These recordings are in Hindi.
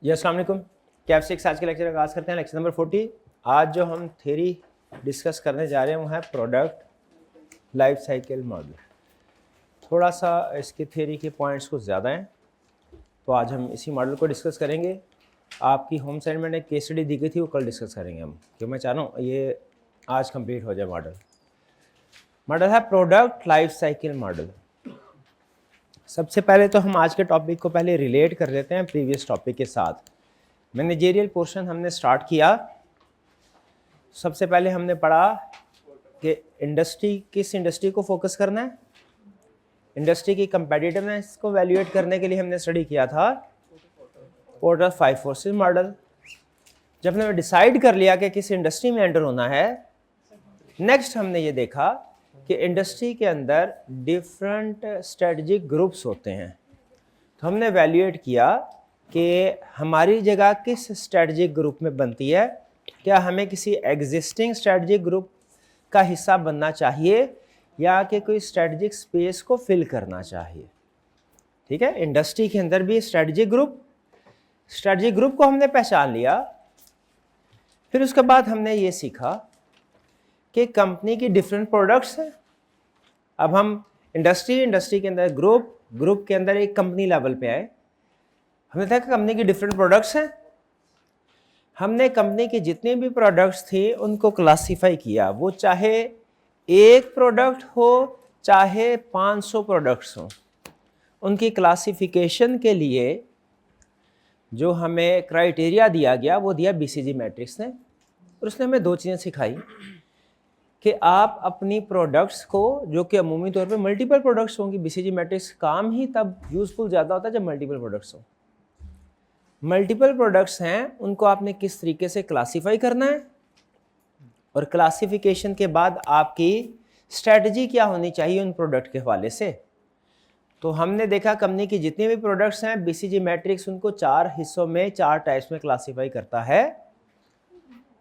जी अस्सलाम वालेकुम। कैफ सिक्स आज के लेक्चर का आगाज़ करते हैं। Lecture number 40। आज जो हम थ्योरी डिस्कस करने जा रहे हैं वो है प्रोडक्ट लाइफ साइकिल मॉडल। थोड़ा सा इसकी थ्योरी के पॉइंट्स कुछ ज़्यादा हैं, तो आज हम इसी मॉडल को डिस्कस करेंगे। आपकी होम असाइनमेंट एक केस स्टडी दी गई थी, वो कल डिस्कस करेंगे हम, क्योंकि मैं चाह रहा हूँ ये आज कंप्लीट हो जाए। मॉडल है प्रोडक्ट लाइफ साइकिल मॉडल। सबसे पहले तो हम आज के टॉपिक को पहले रिलेट कर लेते हैं प्रीवियस टॉपिक के साथ। मैनेजेरियल पोर्शन हमने स्टार्ट किया। सबसे पहले हमने पढ़ा कि किस इंडस्ट्री को फोकस करना है। इंडस्ट्री की कंपेटिटिवनेस को वैल्यूएट करने के लिए हमने स्टडी किया था पोर्टर 5 फोर्सेस मॉडल। जब हमने डिसाइड कर लिया कि किस इंडस्ट्री में एंटर होना है, नेक्स्ट हमने ये देखा कि इंडस्ट्री के अंदर डिफरेंट स्ट्रेटजिक ग्रुप्स होते हैं। तो हमने वैल्यूएट किया कि हमारी जगह किस स्ट्रेटजिक ग्रुप में बनती है। क्या हमें किसी एग्जिस्टिंग स्ट्रेटजिक ग्रुप का हिस्सा बनना चाहिए या कि कोई स्ट्रेटजिक स्पेस को फिल करना चाहिए। ठीक है, इंडस्ट्री के अंदर भी स्ट्रेटजिक ग्रुप को हमने पहचान लिया। फिर उसके बाद हमने ये सीखा कि कंपनी की डिफरेंट प्रोडक्ट्स हैं। अब हम इंडस्ट्री के अंदर ग्रुप के अंदर एक कंपनी लेवल पे आए। हमने देखा कंपनी की डिफरेंट प्रोडक्ट्स हैं। हमने कंपनी की जितनी भी प्रोडक्ट्स थी उनको क्लासिफाई किया, वो चाहे एक प्रोडक्ट हो चाहे 500 प्रोडक्ट्स हो। उनकी क्लासिफिकेशन के लिए जो हमें क्राइटेरिया दिया गया वो दिया बीसीजी मैट्रिक्स ने। और उसने हमें दो चीज़ें सिखाई कि आप अपनी प्रोडक्ट्स को, जो कि अमूमी तौर पे मल्टीपल प्रोडक्ट्स होंगी, बीसीजी मैट्रिक्स काम ही तब यूजफुल ज़्यादा होता है जब मल्टीपल प्रोडक्ट्स हो। मल्टीपल प्रोडक्ट्स हैं, उनको आपने किस तरीके से क्लासीफाई करना है और क्लासिफिकेशन के बाद आपकी स्ट्रेटजी क्या होनी चाहिए उन प्रोडक्ट के हवाले से। तो हमने देखा कंपनी की जितनी भी प्रोडक्ट्स हैं, बीसीजी मैट्रिक्स उनको 4 हिस्सों में, 4 टाइप्स में क्लासीफाई करता है: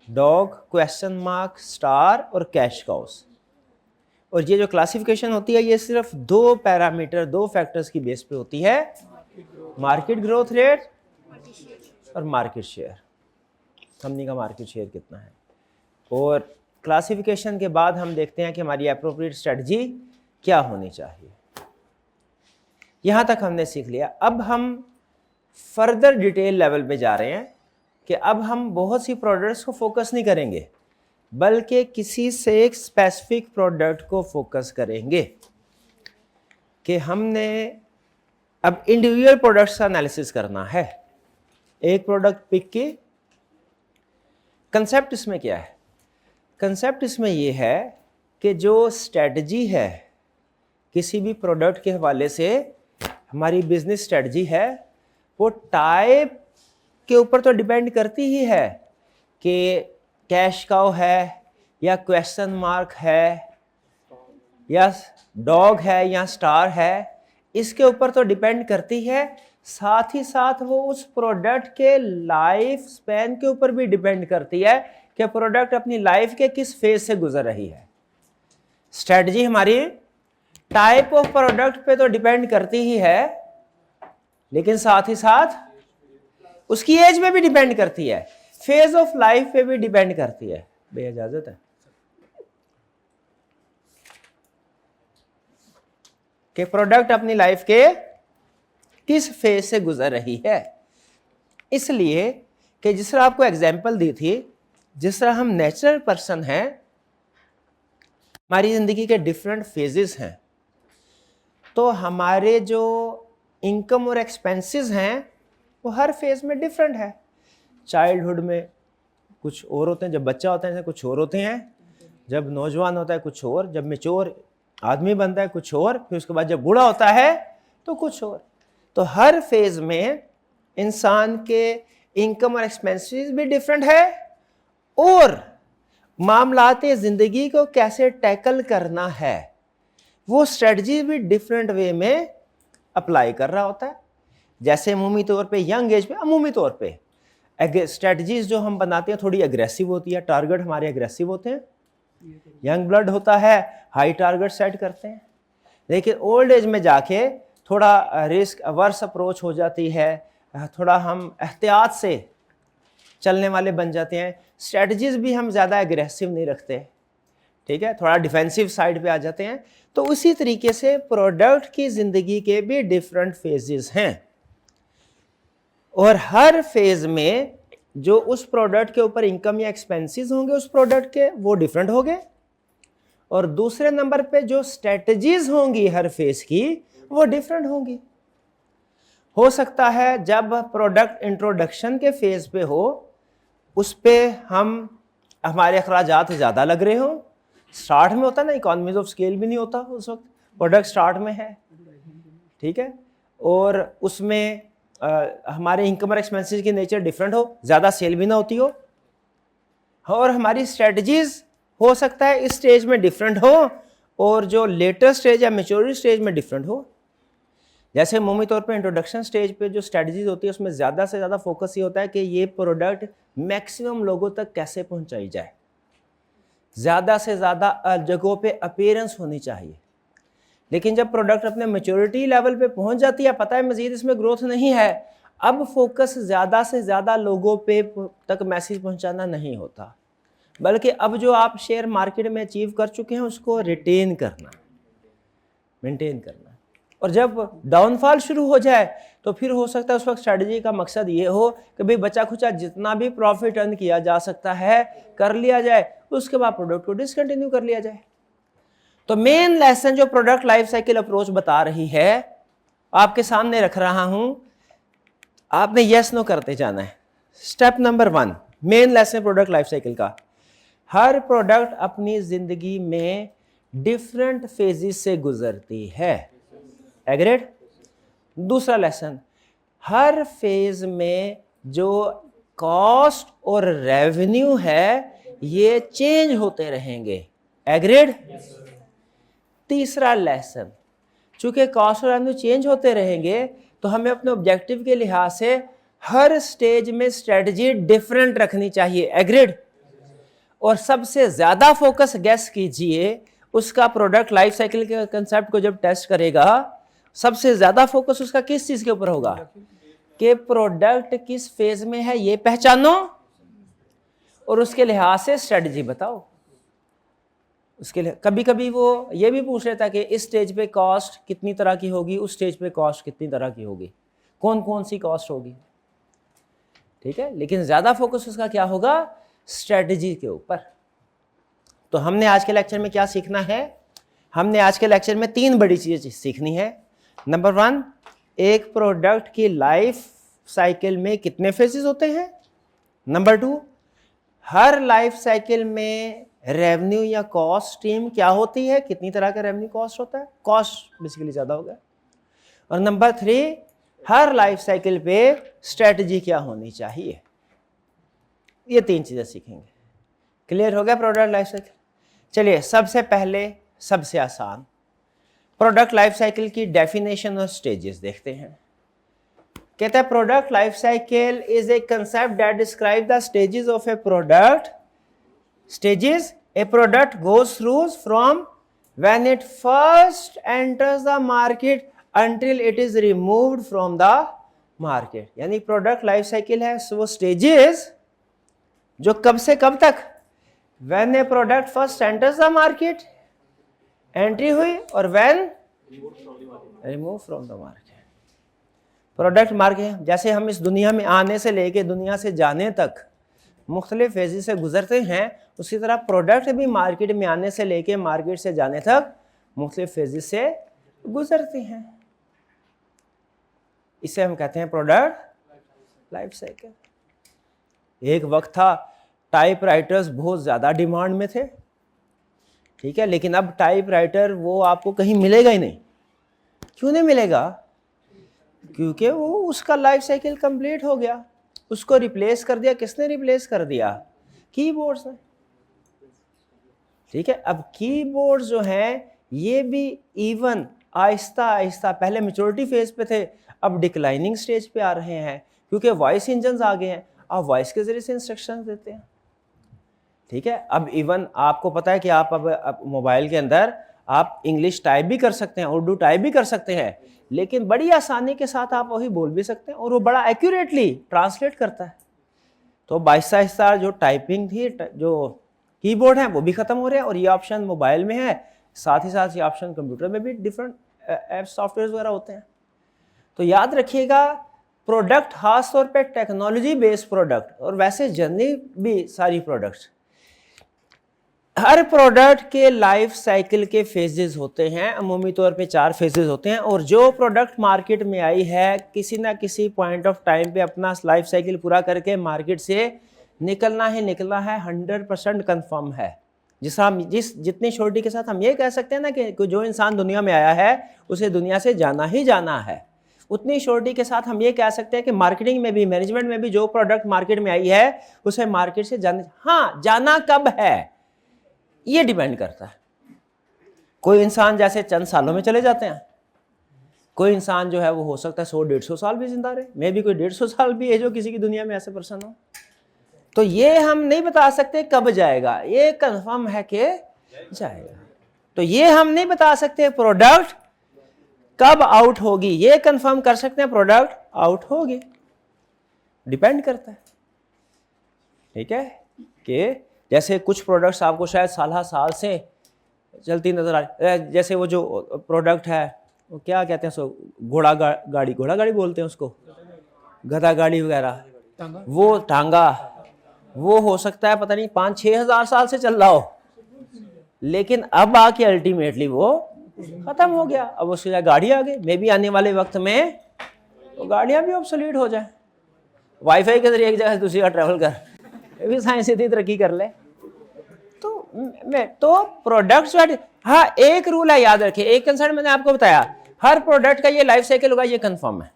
डॉग, क्वेश्चन मार्क, स्टार और कैश काउस। और ये जो क्लासिफिकेशन होती है ये सिर्फ 2 पैरामीटर, 2 फैक्टर्स की बेस पे होती है: मार्केट ग्रोथ रेट और मार्केट शेयर, कंपनी का मार्केट शेयर कितना है। और क्लासिफिकेशन के बाद हम देखते हैं कि हमारी एप्रोप्रिएट स्ट्रेटजी क्या होनी चाहिए। यहां तक हमने सीख लिया। अब हम फर्दर डिटेल लेवल पे जा रहे हैं कि अब हम बहुत सी प्रोडक्ट्स को फोकस नहीं करेंगे, बल्कि किसी से एक स्पेसिफिक प्रोडक्ट को फोकस करेंगे कि हमने अब इंडिविजुअल प्रोडक्ट्स का एनालिसिस करना है। एक प्रोडक्ट पिक की। कंसेप्ट इसमें क्या है? कंसेप्ट इसमें यह है कि जो स्ट्रेटजी है किसी भी प्रोडक्ट के हवाले से, हमारी बिजनेस स्ट्रेटजी है, वो टाइप के ऊपर तो डिपेंड करती ही है कि कैश काउ है या क्वेश्चन मार्क है या डॉग है या स्टार है, इसके ऊपर तो डिपेंड करती है। साथ ही साथ वो उस प्रोडक्ट के लाइफ स्पैन के ऊपर भी डिपेंड करती है कि प्रोडक्ट अपनी लाइफ के किस फेज से गुजर रही है। स्ट्रेटजी हमारी टाइप ऑफ प्रोडक्ट पे तो डिपेंड करती ही है, लेकिन साथ ही साथ उसकी एज पे भी डिपेंड करती है, फेज ऑफ लाइफ पे भी डिपेंड करती है। भैया इजाजत है कि प्रोडक्ट अपनी लाइफ के किस फेज से गुजर रही है। इसलिए कि जिस तरह आपको एग्जांपल दी थी, जिस तरह हम नेचुरल पर्सन हैं, हमारी जिंदगी के डिफरेंट फेजेस हैं, तो हमारे जो इनकम और एक्सपेंसेस हैं वो हर फेज में डिफरेंट है। चाइल्डहुड में कुछ और होते हैं, जब बच्चा होता है कुछ और होते हैं, जब नौजवान होता है कुछ और, जब मैच्योर आदमी बनता है कुछ और, फिर उसके बाद जब बूढ़ा होता है तो कुछ और। तो हर फेज में इंसान के इनकम और एक्सपेंसेस भी डिफरेंट है और मामलाते ज़िंदगी को कैसे टैकल करना है वो स्ट्रेटजी भी डिफरेंट वे में अप्लाई कर रहा होता है। जैसे अमूमी तौर पे यंग एज पे अमूमी तौर पे स्ट्रेटजीज जो हम बनाते हैं थोड़ी अग्रेसिव होती है, टारगेट हमारे अग्रेसिव होते हैं। यंग ब्लड होता है, हाई टारगेट सेट करते हैं। लेकिन ओल्ड एज में जाके थोड़ा रिस्क अवर्स अप्रोच हो जाती है, थोड़ा हम एहतियात से चलने वाले बन जाते हैं, स्ट्रेटजीज भी हम ज़्यादा एग्रेसिव नहीं रखते, ठीक है, थोड़ा डिफेंसिव साइड पे आ जाते हैं। तो उसी तरीके से प्रोडक्ट की ज़िंदगी के भी डिफरेंट फेजेस हैं और हर फेज में जो उस प्रोडक्ट के ऊपर इनकम या एक्सपेंसेस होंगे उस प्रोडक्ट के वो डिफरेंट होंगे और दूसरे नंबर पे जो स्ट्रेटजीज होंगी हर फेज की वो डिफरेंट होंगी। हो सकता है जब प्रोडक्ट इंट्रोडक्शन के फेज पे हो उस पे हमारे अखराजात ज़्यादा लग रहे हो, स्टार्ट में होता ना, इकोनॉमीज ऑफ स्केल भी नहीं होता उस वक्त, प्रोडक्ट स्टार्ट में है, ठीक है, और उसमें हमारे इनकम और एक्सपेंसेस की नेचर डिफरेंट हो, ज़्यादा सेल भी ना होती हो, और हमारी स्ट्रेटजीज हो सकता है इस स्टेज में डिफरेंट हो और जो लेटर स्टेज या मेच्योरिटी स्टेज में डिफरेंट हो। जैसे अमूमी तौर पे इंट्रोडक्शन स्टेज पे जो स्ट्रेटजीज होती है उसमें ज़्यादा से ज़्यादा फोकस ये होता है कि ये प्रोडक्ट मैक्सिमम लोगों तक कैसे पहुंचाई जाए, ज़्यादा से ज़्यादा जगहों पे अपीयरेंस होनी चाहिए। लेकिन जब प्रोडक्ट अपने मैच्योरिटी लेवल पे पहुंच जाती है, पता है मज़ीद इसमें ग्रोथ नहीं है, अब फोकस ज़्यादा से ज़्यादा लोगों पे तक मैसेज पहुंचाना नहीं होता, बल्कि अब जो आप शेयर मार्केट में अचीव कर चुके हैं उसको रिटेन करना, मेंटेन करना। और जब डाउनफॉल शुरू हो जाए तो फिर हो सकता है उस वक्त स्ट्रेटजी का मकसद ये हो कि भाई बचा खुचा जितना भी प्रॉफिट अर्न किया जा सकता है कर लिया जाए, उसके बाद प्रोडक्ट को डिसकंटिन्यू कर लिया जाए। तो मेन लेसन जो प्रोडक्ट लाइफ साइकिल अप्रोच बता रही है आपके सामने रख रहा हूं, आपने यस नो करते जाना है। Step number 1 main lesson product life cycle का, हर प्रोडक्ट अपनी जिंदगी में डिफरेंट फेजेस से गुजरती है, एग्रीड। दूसरा लेसन, हर फेज में जो कॉस्ट और रेवेन्यू है ये चेंज होते रहेंगे, एग्रीड। तीसरा लेसन, चूंकि कॉस्ट और रेवेन्यू चेंज होते रहेंगे तो हमें अपने ऑब्जेक्टिव के लिहाज से हर स्टेज में स्ट्रेटजी डिफरेंट रखनी चाहिए, एग्रीड। और सबसे ज्यादा फोकस गैस कीजिए उसका प्रोडक्ट लाइफ साइकिल के कंसेप्ट को जब टेस्ट करेगा, सबसे ज्यादा फोकस उसका किस चीज के ऊपर होगा कि प्रोडक्ट किस फेज में है ये पहचानो और उसके लिहाज से स्ट्रेटजी बताओ। उसके लिए कभी कभी वो ये भी पूछ लेता कि इस स्टेज पे कॉस्ट कितनी तरह की होगी, उस स्टेज पे कॉस्ट कितनी तरह की होगी, कौन कौन सी कॉस्ट होगी, ठीक है, लेकिन ज्यादा फोकस उसका क्या होगा, स्ट्रेटजी के ऊपर। तो हमने आज के लेक्चर में क्या सीखना है, हमने आज के लेक्चर में 3 बड़ी चीजें सीखनी है। नंबर 1, एक प्रोडक्ट की लाइफ साइकिल में कितने फेजेस होते हैं। नंबर 2, हर लाइफ साइकिल में रेवेन्यू या कॉस्ट स्ट्रीम क्या होती है, कितनी तरह का रेवेन्यू कॉस्ट होता है, कॉस्ट बेसिकली ज्यादा होगा। और नंबर 3, हर लाइफ साइकिल पे स्ट्रेटजी क्या होनी चाहिए। ये 3 चीजें सीखेंगे। क्लियर हो गया प्रोडक्ट लाइफ साइकिल। चलिए सबसे पहले सबसे आसान प्रोडक्ट लाइफ साइकिल की डेफिनेशन और स्टेजेस देखते हैं। कहता है product life cycle is a concept that describe the stages of A product. Stages A product goes through from when it first enters the market until it is removed from the market। यानी प्रोडक्ट लाइफ साइकिल है वो स्टेजेस जो कब से कब तक, when a product first enters the market, entry हुई, और when remove from the market। Product market जैसे हम इस दुनिया में आने से लेके दुनिया से जाने तक मुख्तलिफ फेजेस से गुजरते हैं, उसी तरह प्रोडक्ट भी मार्केट में आने से लेके मार्केट से जाने तक मुख्तलिफ फेजेस से गुजरते हैं। इसे हम कहते हैं प्रोडक्ट लाइफ साइकिल। एक वक्त था टाइपराइटर्स बहुत ज़्यादा डिमांड में थे, ठीक है, लेकिन अब टाइपराइटर वो आपको कहीं मिलेगा ही नहीं। क्यों नहीं मिलेगा, क्योंकि वो उसका लाइफ साइकिल कंप्लीट हो गया, उसको रिप्लेस कर दिया। किसने रिप्लेस कर दिया, कीबोर्ड्स ने, ठीक है। अब कीबोर्ड जो हैं ये भी इवन आहिस्ता आहिस्ता पहले मैच्योरिटी फेज पे थे, अब डिक्लाइनिंग स्टेज पे आ रहे हैं, क्योंकि वॉइस इंजन्स आ गए हैं, आप वॉइस के जरिए से इंस्ट्रक्शंस देते हैं, ठीक है। अब इवन आपको पता है कि आप अब मोबाइल के अंदर आप इंग्लिश टाइप भी कर सकते हैं, उर्दू टाइप भी कर सकते हैं, लेकिन बड़ी आसानी के साथ आप वही बोल भी सकते हैं और वो बड़ा एक्यूरेटली ट्रांसलेट करता है। तो आहिस्ता आहिस्ता जो टाइपिंग थी, जो कीबोर्ड है वो भी खत्म हो रहे हैं और ये ऑप्शन मोबाइल में है, साथ ही साथ ये ऑप्शन कंप्यूटर में भी डिफरेंट ऐप सॉफ्टवेयर वगैरह होते हैं। तो याद रखिएगा, प्रोडक्ट खास तौर पे टेक्नोलॉजी बेस्ड प्रोडक्ट और वैसे जर्नी भी सारी प्रोडक्ट्स, हर प्रोडक्ट के लाइफ साइकिल के फेजेस होते हैं, अमूमी तौर पे 4 फेजेस होते हैं, और जो प्रोडक्ट मार्केट में आई है किसी ना किसी पॉइंट ऑफ टाइम पे अपना लाइफ साइकिल पूरा करके मार्केट से निकलना है 100% कंफर्म है। जितनी श्योरिटी के साथ हम ये कह सकते हैं ना कि जो इंसान दुनिया में आया है उसे दुनिया से जाना ही जाना है, उतनी श्योरिटी के साथ हम ये कह सकते हैं कि मार्केटिंग में भी, मैनेजमेंट में भी जो प्रोडक्ट मार्केट में आई है उसे मार्केट से जाना कब है ये डिपेंड करता है। कोई इंसान जैसे चंद सालों में चले जाते हैं, कोई इंसान जो है वो हो सकता है 100-150 साल भी जिंदा रहे, मे भी कोई 150 साल भी है जो किसी की दुनिया में ऐसे पर्सन हो। तो ये हम नहीं बता सकते कब जाएगा, ये कंफर्म है कि जाएगा। तो ये हम नहीं बता सकते प्रोडक्ट कब आउट होगी, ये कंफर्म कर सकते हैं प्रोडक्ट आउट होगी, डिपेंड करता है। ठीक है, कि जैसे कुछ प्रोडक्ट्स आपको शायद साल से चलती नजर आ रही, जैसे वो जो प्रोडक्ट है वो क्या कहते हैं उसको, घोड़ा गाड़ी बोलते हैं उसको, गधा गाड़ी वगैरह, वो टांगा, वो हो सकता है पता नहीं 5-6 हज़ार साल से चल रहा हो, लेकिन अब आके अल्टीमेटली वो खत्म हो गया, अब उसकी जगह गाड़ी आ गई। मे भी आने वाले वक्त में वो गाड़ियां भी ऑब्सोलीट हो जाए, वाईफाई के जरिए एक जगह से दूसरी जगह ट्रैवल कर, ये भी साइंस इतनी तरक्की कर ले। तो प्रोडक्ट्स, हाँ एक रूल है याद रखिए, एक कंसर्न मैंने आपको बताया, हर प्रोडक्ट का ये लाइफ साइकिल होगा, ये कंफर्म है।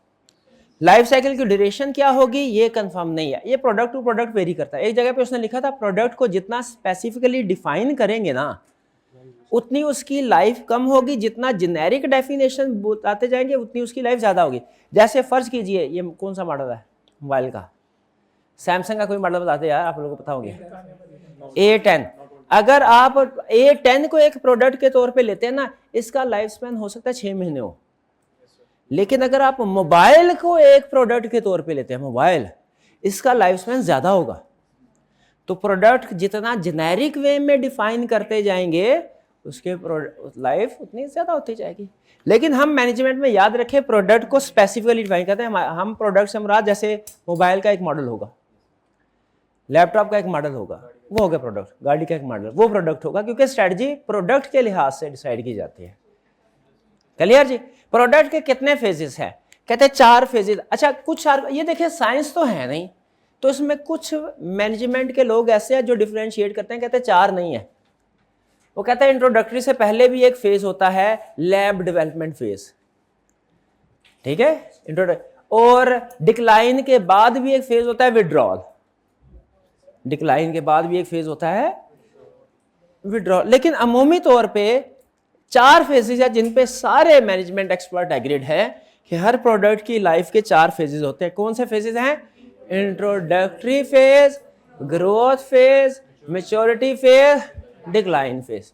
लाइफ साइकिल की ड्यूरेशन क्या होगी ये कंफर्म नहीं है, ये प्रोडक्ट टू प्रोडक्ट वेरी करता है। एक जगह पे उसने लिखा था प्रोडक्ट को जितना स्पेसिफिकली डिफाइन करेंगे ना उतनी उसकी लाइफ कम होगी, जितना जेनेरिक डेफिनेशन बताते जाएंगे उतनी उसकी लाइफ ज्यादा होगी। जैसे फर्ज कीजिए, ये कौन सा मॉडल है मोबाइल का, सैमसंग का कोई मॉडल बताते यार, आप लोगों को पता होंगे, A10। अगर आप A10 को एक प्रोडक्ट के तौर पे लेते हैं ना, इसका लाइफ स्पैन हो सकता है 6 महीने हो, लेकिन अगर आप मोबाइल को एक प्रोडक्ट के तौर पे लेते हैं, मोबाइल, इसका लाइफ स्पैन ज्यादा होगा। तो प्रोडक्ट जितना जेनेरिक वे में डिफाइन करते जाएंगे उसके लाइफ उतनी ज्यादा होती जाएगी। लेकिन हम मैनेजमेंट में याद रखें प्रोडक्ट को स्पेसिफिकली डिफाइन करते हैं। हम प्रोडक्ट से मुराद, जैसे मोबाइल का एक मॉडल होगा, लैपटॉप का एक मॉडल होगा, वो हो गया प्रोडक्ट, गाड़ी का एक मॉडल वो प्रोडक्ट होगा, क्योंकि स्ट्रेटजी प्रोडक्ट के लिहाज से डिसाइड की जाती है। क्लियर जी? प्रोडक्ट के कितने फेजेस हैं? कहते हैं 4 फेजेस। अच्छा, कुछ ये देखिए साइंस तो है नहीं, तो इसमें कुछ मैनेजमेंट के लोग ऐसे हैं जो डिफरेंशिएट करते हैं, कहते हैं 4 नहीं है। वो कहते हैं इंट्रोडक्टरी से पहले भी एक फेज होता है लैब डेवलपमेंट फेज, ठीक है, इंट्रोडक्ट, और डिक्लाइन के बाद भी एक फेज होता है विड्रॉल, डिक्लाइन के बाद भी एक फेज होता है विड्रॉल। लेकिन अमूमी तौर पे 4 फेजेस है जिन पे सारे मैनेजमेंट एक्सपर्ट एग्रीड है कि हर प्रोडक्ट की लाइफ के 4 फेजेस होते हैं। कौन से फेजेस हैं? Introductory phase, growth phase, maturity phase, decline phase.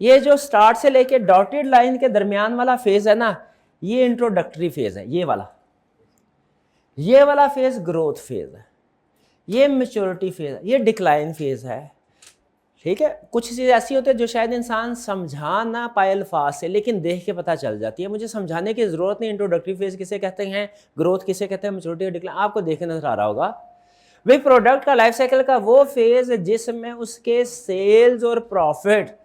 ये जो स्टार्ट से लेके डॉटेड लाइन के दरमियान वाला फेज है ना, ये इंट्रोडक्टरी फेज है, ये वाला फेज ग्रोथ फेज है, ये मैच्योरिटी फेज है, ये डिक्लाइन फेज है। ठीक है, कुछ चीज़ ऐसी होती है जो शायद इंसान समझा ना पाए अल्फाज से, लेकिन देख के पता चल जाती है। मुझे समझाने की जरूरत नहीं इंट्रोडक्टरी फेज किसे कहते हैं, ग्रोथ किसे कहते हैं, मैच्योरिटी, डिक्लाइन, आपको देखे नजर आ रहा होगा। भाई प्रोडक्ट का लाइफ साइकिल का वो फेज जिसमें उसके सेल्स और प्रॉफिट,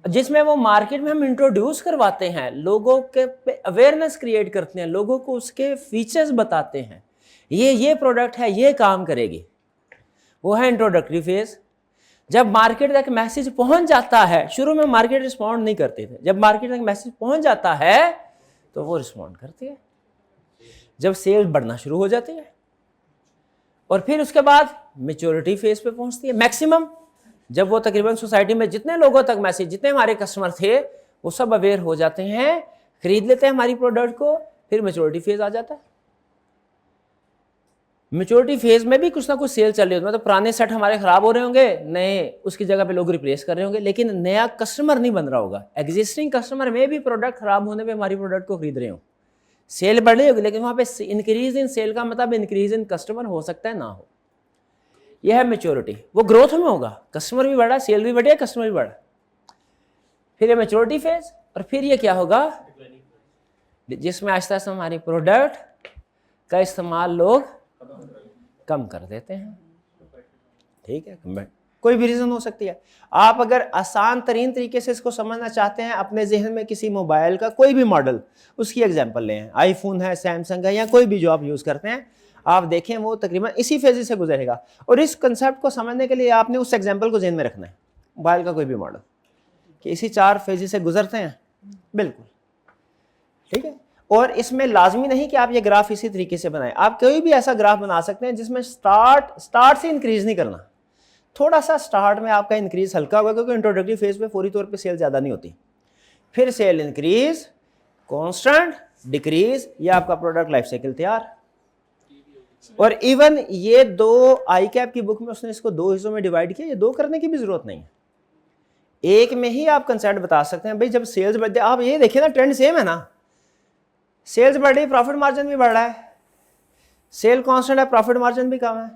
जिसमें वो मार्केट में हम इंट्रोड्यूस करवाते हैं, लोगों के अवेयरनेस क्रिएट करते हैं, लोगों को उसके फीचर्स बताते हैं, ये प्रोडक्ट है, ये काम करेगी, वो है इंट्रोडक्टरी फेज। जब मार्केट तक मैसेज पहुंच जाता है, शुरू में मार्केट रिस्पॉन्ड नहीं करते थे, जब मार्केट तक मैसेज पहुंच जाता है तो वो रिस्पॉन्ड करती है, जब सेल्स बढ़ना शुरू हो जाती है, और फिर उसके बाद मैच्योरिटी फेज पे पहुंचती है मैक्सिमम, जब वो तकरीबन सोसाइटी में जितने लोगों तक मैसेज, जितने हमारे कस्टमर थे वो सब अवेयर हो जाते हैं, खरीद लेते हैं हमारी प्रोडक्ट को, फिर मैच्योरिटी फेज आ जाता है। मेच्योरिटी फेज में भी कुछ ना कुछ सेल चल रही होती है, मतलब पुराने सेट हमारे खराब हो रहे होंगे, नए उसकी जगह पे लोग रिप्लेस कर रहे होंगे, लेकिन नया कस्टमर नहीं बन रहा होगा। एग्जिस्टिंग कस्टमर में भी प्रोडक्ट खराब होने पे हमारी प्रोडक्ट को खरीद रहे हो, सेल बढ़ रही होगी, लेकिन वहाँ पे इंक्रीज इन सेल का मतलब इंक्रीज इन कस्टमर हो सकता है ना हो। यह है मेच्योरिटी, वो ग्रोथ में होगा, कस्टमर भी बढ़ा, सेल भी बढ़े, कस्टमर भी बढ़ा। फिर ये मेच्योरिटी फेज, और फिर ये क्या होगा, जिसमें आहिस्ता आहिस्ता हमारी प्रोडक्ट का इस्तेमाल लोग कम कर देते हैं। ठीक है, कोई भी रीजन हो सकती है। आप अगर आसान तरीन तरीके से इसको समझना चाहते हैं, अपने जहन में किसी मोबाइल का कोई भी मॉडल, उसकी एग्जांपल लें, आईफोन है, सैमसंग है, या कोई भी जो आप यूज़ करते हैं, आप देखें वो तकरीबन इसी फेज से गुजरेगा। और इस कंसेप्ट को समझने के लिए आपने उस एग्जाम्पल को जहन में रखना है, मोबाइल का कोई भी मॉडल, कि इसी 4 फेज से गुजरते हैं, बिल्कुल ठीक है। और इसमें लाजमी नहीं कि आप ये ग्राफ इसी तरीके से बनाएं, आप कोई भी ऐसा ग्राफ बना सकते हैं जिसमें स्टार्ट से इंक्रीज नहीं करना, थोड़ा सा स्टार्ट में आपका इंक्रीज हल्का होगा, क्योंकि इंट्रोडक्टरी फेज पे फौरी तौर पे सेल ज़्यादा नहीं होती, फिर सेल इंक्रीज, कांस्टेंट डिक्रीज, ये आपका प्रोडक्ट लाइफ साइकिल तैयार। और इवन ये 2 आई कैप की बुक में उसने इसको 2 हिस्सों में डिवाइड किया, ये 2 करने की भी जरूरत नहीं है, एक में ही आप कंसेप्ट बता सकते हैं। भाई जब सेल्स बढ़ते, आप ये देखिए ना, ट्रेंड सेम है ना, सेल्स बढ़ रही, प्रॉफिट मार्जिन भी बढ़ रहा है, सेल कांस्टेंट है, प्रॉफिट मार्जिन भी कम है,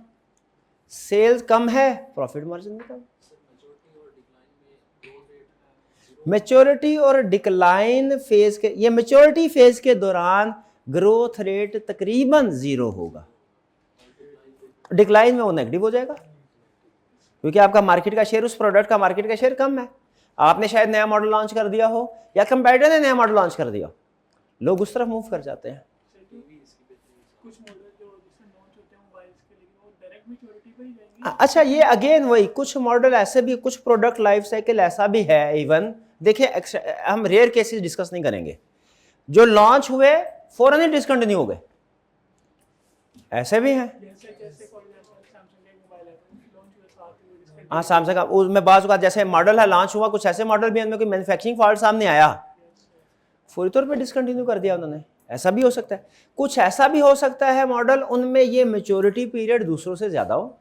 सेल्स कम है, प्रॉफिट मार्जिन भी कम। मैच्योरिटी और डिक्लाइन फेज के, ये मैच्योरिटी फेज के दौरान ग्रोथ रेट तकरीबन 0 होगा, डिक्लाइन में वो नेगेटिव हो जाएगा, क्योंकि आपका मार्केट का शेयर, उस प्रोडक्ट का मार्केट का शेयर कम है। आपने शायद नया मॉडल लॉन्च कर दिया हो, या कंपेटिटर ने नया मॉडल लॉन्च कर दिया, लोग उस तरफ मूव कर जाते हैं। अच्छा, ये अगेन वही, कुछ मॉडल ऐसे भी, कुछ प्रोडक्ट लाइफ साइकिल ऐसा भी है, इवन देखिए हम रेयर केसेस डिस्कस नहीं करेंगे, जो लॉन्च हुए फौरन ही डिसकंटिन्यू हो गए, ऐसे भी हैं। हाँ, सैमसंग का उसमें बाज़ का जैसे मॉडल है लॉन्च हुआ, कुछ ऐसे मॉडल भी हैं उनमें कोई मैन्युफैक्चरिंग फॉल्ट सामने आया, फौरी तौर पे डिसकंटिन्यू कर दिया उन्होंने, ऐसा भी हो सकता है। कुछ ऐसा भी हो सकता है मॉडल, उनमें ये मैच्योरिटी पीरियड दूसरों से ज्यादा हो।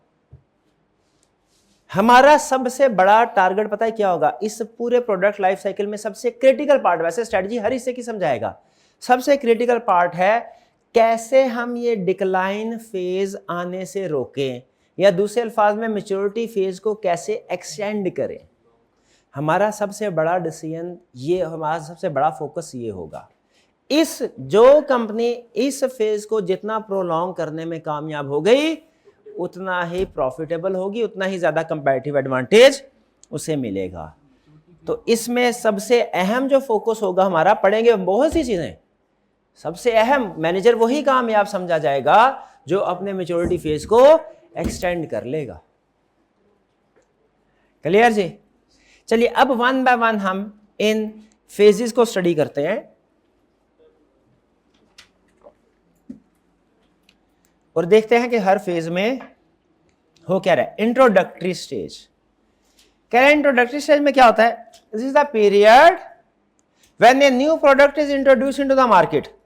हमारा सबसे बड़ा टारगेट पता है क्या होगा, इस पूरे प्रोडक्ट लाइफ साइकिल में सबसे क्रिटिकल पार्ट, वैसे स्ट्रेटजी हर हिस्से की समझाएगा, सबसे क्रिटिकल पार्ट है कैसे हम ये डिक्लाइन फेज आने से रोकें, या दूसरे अल्फाज में मैच्योरिटी फेज को कैसे एक्सटेंड करें। हमारा सबसे बड़ा डिसीजन ये, हमारा सबसे बड़ा फोकस ये होगा। इस जो कंपनी इस फेज को जितना प्रोलॉन्ग करने में कामयाब हो गई, उतना ही प्रॉफिटेबल होगी, उतना ही ज्यादा कंपैरेटिव एडवांटेज उसे मिलेगा। तो इसमें सबसे अहम जो फोकस होगा हमारा, पढ़ेंगे बहुत सी चीजें, सबसे अहम मैनेजर वही कामयाब समझा जाएगा जो अपने मैच्योरिटी फेज को एक्सटेंड कर लेगा। क्लियर जी? चलिए अब 1 बाय 1 हम इन फेजेस को स्टडी करते हैं और देखते हैं कि हर फेज में हो क्या रहा है। इंट्रोडक्टरी स्टेज, कह रहे हैं इंट्रोडक्टरी स्टेज में क्या होता है, this is the period when a new product is introduced into the market.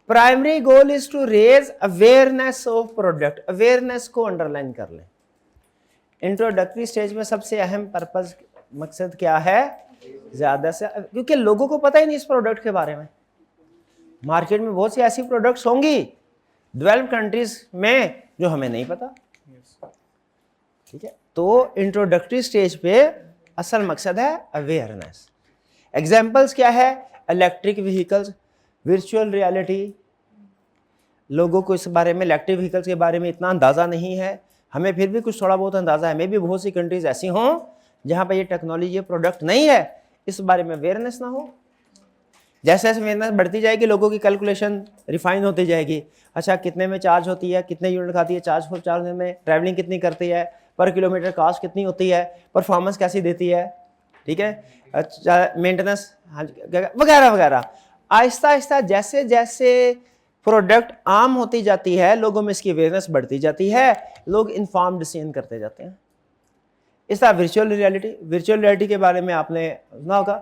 Primary goal is to raise awareness of product, awareness को अंडरलाइन कर लें। इंट्रोडक्टरी स्टेज में सबसे अहम पर्पज, मकसद क्या है, ज्यादा से, क्योंकि लोगों को पता ही नहीं इस प्रोडक्ट के बारे में। मार्केट में बहुत सी ऐसी प्रोडक्ट्स होंगी डेवलप्ड कंट्रीज में जो हमें नहीं पता, ठीक है। तो इंट्रोडक्टरी स्टेज पे असल मकसद है अवेयरनेस। एग्जांपल्स क्या है, इलेक्ट्रिक व्हीकल्स, वर्चुअल रियलिटी, लोगों को इस बारे में, इलेक्ट्रिक व्हीकल्स के बारे में इतना अंदाज़ा नहीं है, हमें फिर भी कुछ थोड़ा बहुत अंदाज़ा है। मे भी बहुत सी कंट्रीज ऐसी हों जहाँ पर ये टेक्नोलॉजी, ये प्रोडक्ट नहीं है, इस बारे में अवेयरनेस ना हो। जैसे जैसे अवेयरनेस बढ़ती जाएगी, लोगों की कैलकुलेशन रिफाइन होती जाएगी। अच्छा, कितने में चार्ज होती है, कितने यूनिट खाती है, चार्ज फॉर चार्ज में ट्रैवलिंग कितनी करती है, पर किलोमीटर कॉस्ट कितनी होती है, परफॉर्मेंस कैसी देती है, ठीक है, अच्छा मेंटेनेंस वगैरह वगैरह। आहिस्ता आहिस्ता जैसे जैसे प्रोडक्ट आम होती जाती है, लोगों में इसकी अवेयरनेस बढ़ती जाती है, लोग इन्फॉर्म डिसीजन करते जाते हैं। इस तरह वर्चुअल रियलिटी के बारे में आपने सुना होगा,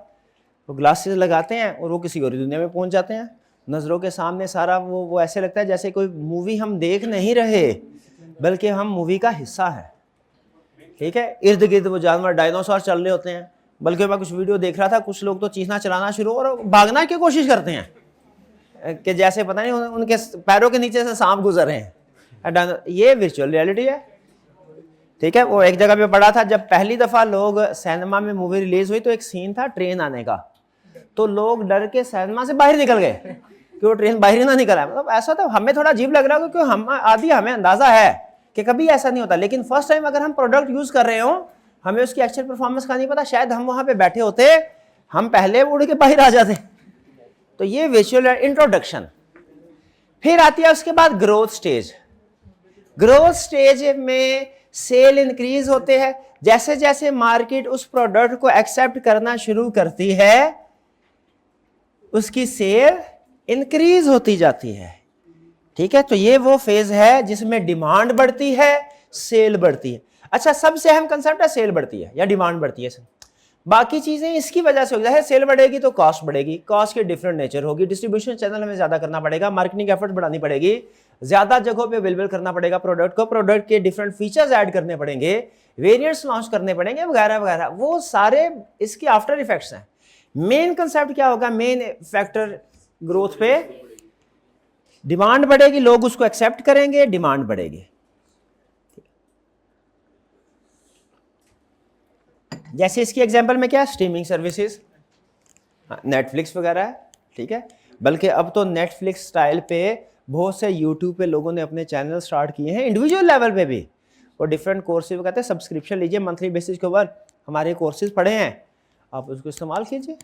वो ग्लासेस लगाते हैं और वो किसी और दुनिया में पहुंच जाते हैं, नज़रों के सामने सारा वो ऐसे लगता है जैसे कोई मूवी हम देख नहीं रहे, बल्कि हम मूवी का हिस्सा है। ठीक है, इर्द गिर्द वो जानवर डायनासोर चल रहे होते हैं। बल्कि मैं कुछ वीडियो देख रहा था, कुछ लोग तो चीखना चलाना शुरू और भागना की कोशिश करते हैं कि जैसे पता नहीं उनके पैरों के नीचे से सांप गुजर रहे हैं। ये वर्चुअल रियलिटी है। ठीक है, वो एक जगह पे पढ़ा था, जब पहली दफा लोग सिनेमा में मूवी रिलीज हुई तो एक सीन था ट्रेन आने का, तो लोग डर के सिनेमा से बाहर निकल गए कि वो ट्रेन बाहर ही ना निकल आए। मतलब ऐसा तो हमें थोड़ा अजीब लग रहा है, क्योंकि हम आदि हमें अंदाजा है कि कभी ऐसा नहीं होता, लेकिन फर्स्ट टाइम अगर हम प्रोडक्ट यूज कर रहे हो, हमें उसकी एक्चुअल परफॉर्मेंस का नहीं पता, शायद हम वहां पे बैठे होते, हम पहले उड़ के बाहर आ जाते। तो ये विजुअल इंट्रोडक्शन। फिर आती है उसके बाद ग्रोथ स्टेज। ग्रोथ स्टेज में सेल इंक्रीज होते हैं। जैसे जैसे मार्केट उस प्रोडक्ट को एक्सेप्ट करना शुरू करती है, उसकी सेल इंक्रीज होती जाती है। ठीक है, तो ये वो फेज है जिसमें डिमांड बढ़ती है, सेल बढ़ती है। अच्छा, सबसे अहम कंसेप्ट है सेल बढ़ती है या डिमांड बढ़ती है। बाकी चीजें इसकी वजह से हो जाए, सेल बढ़ेगी तो कॉस्ट बढ़ेगी, कॉस्ट की डिफरेंट नेचर होगी, डिस्ट्रीब्यूशन चैनल हमें ज्यादा करना पड़ेगा, मार्केटिंग एफर्ट बढ़ानी पड़ेगी, ज्यादा जगहों पे अवेलेबल करना पड़ेगा प्रोडक्ट को, प्रोडक्ट के डिफरेंट फीचर्स ऐड करने पड़ेंगे, वेरिएंट्स लॉन्च करने पड़ेंगे, वगैरह वगैरह। वो सारे इसके आफ्टर इफेक्ट्स हैं। मेन कंसेप्ट क्या होगा, मेन फैक्टर ग्रोथ पे, डिमांड बढ़ेगी, लोग उसको एक्सेप्ट करेंगे, डिमांड बढ़ेगी। जैसे इसकी एग्जांपल में क्या, स्ट्रीमिंग सर्विसेज, नेटफ्लिक्स वगैरह है। ठीक है, बल्कि अब तो नेटफ्लिक्स स्टाइल पे बहुत से यूट्यूब पे लोगों ने अपने चैनल स्टार्ट किए हैं, इंडिविजुअल लेवल पे भी। और डिफरेंट कोर्सेज कहते हैं, सब्सक्रिप्शन लीजिए मंथली बेसिस के ऊपर, हमारे कोर्सेज पढ़े हैं, आप उसको इस्तेमाल कीजिए।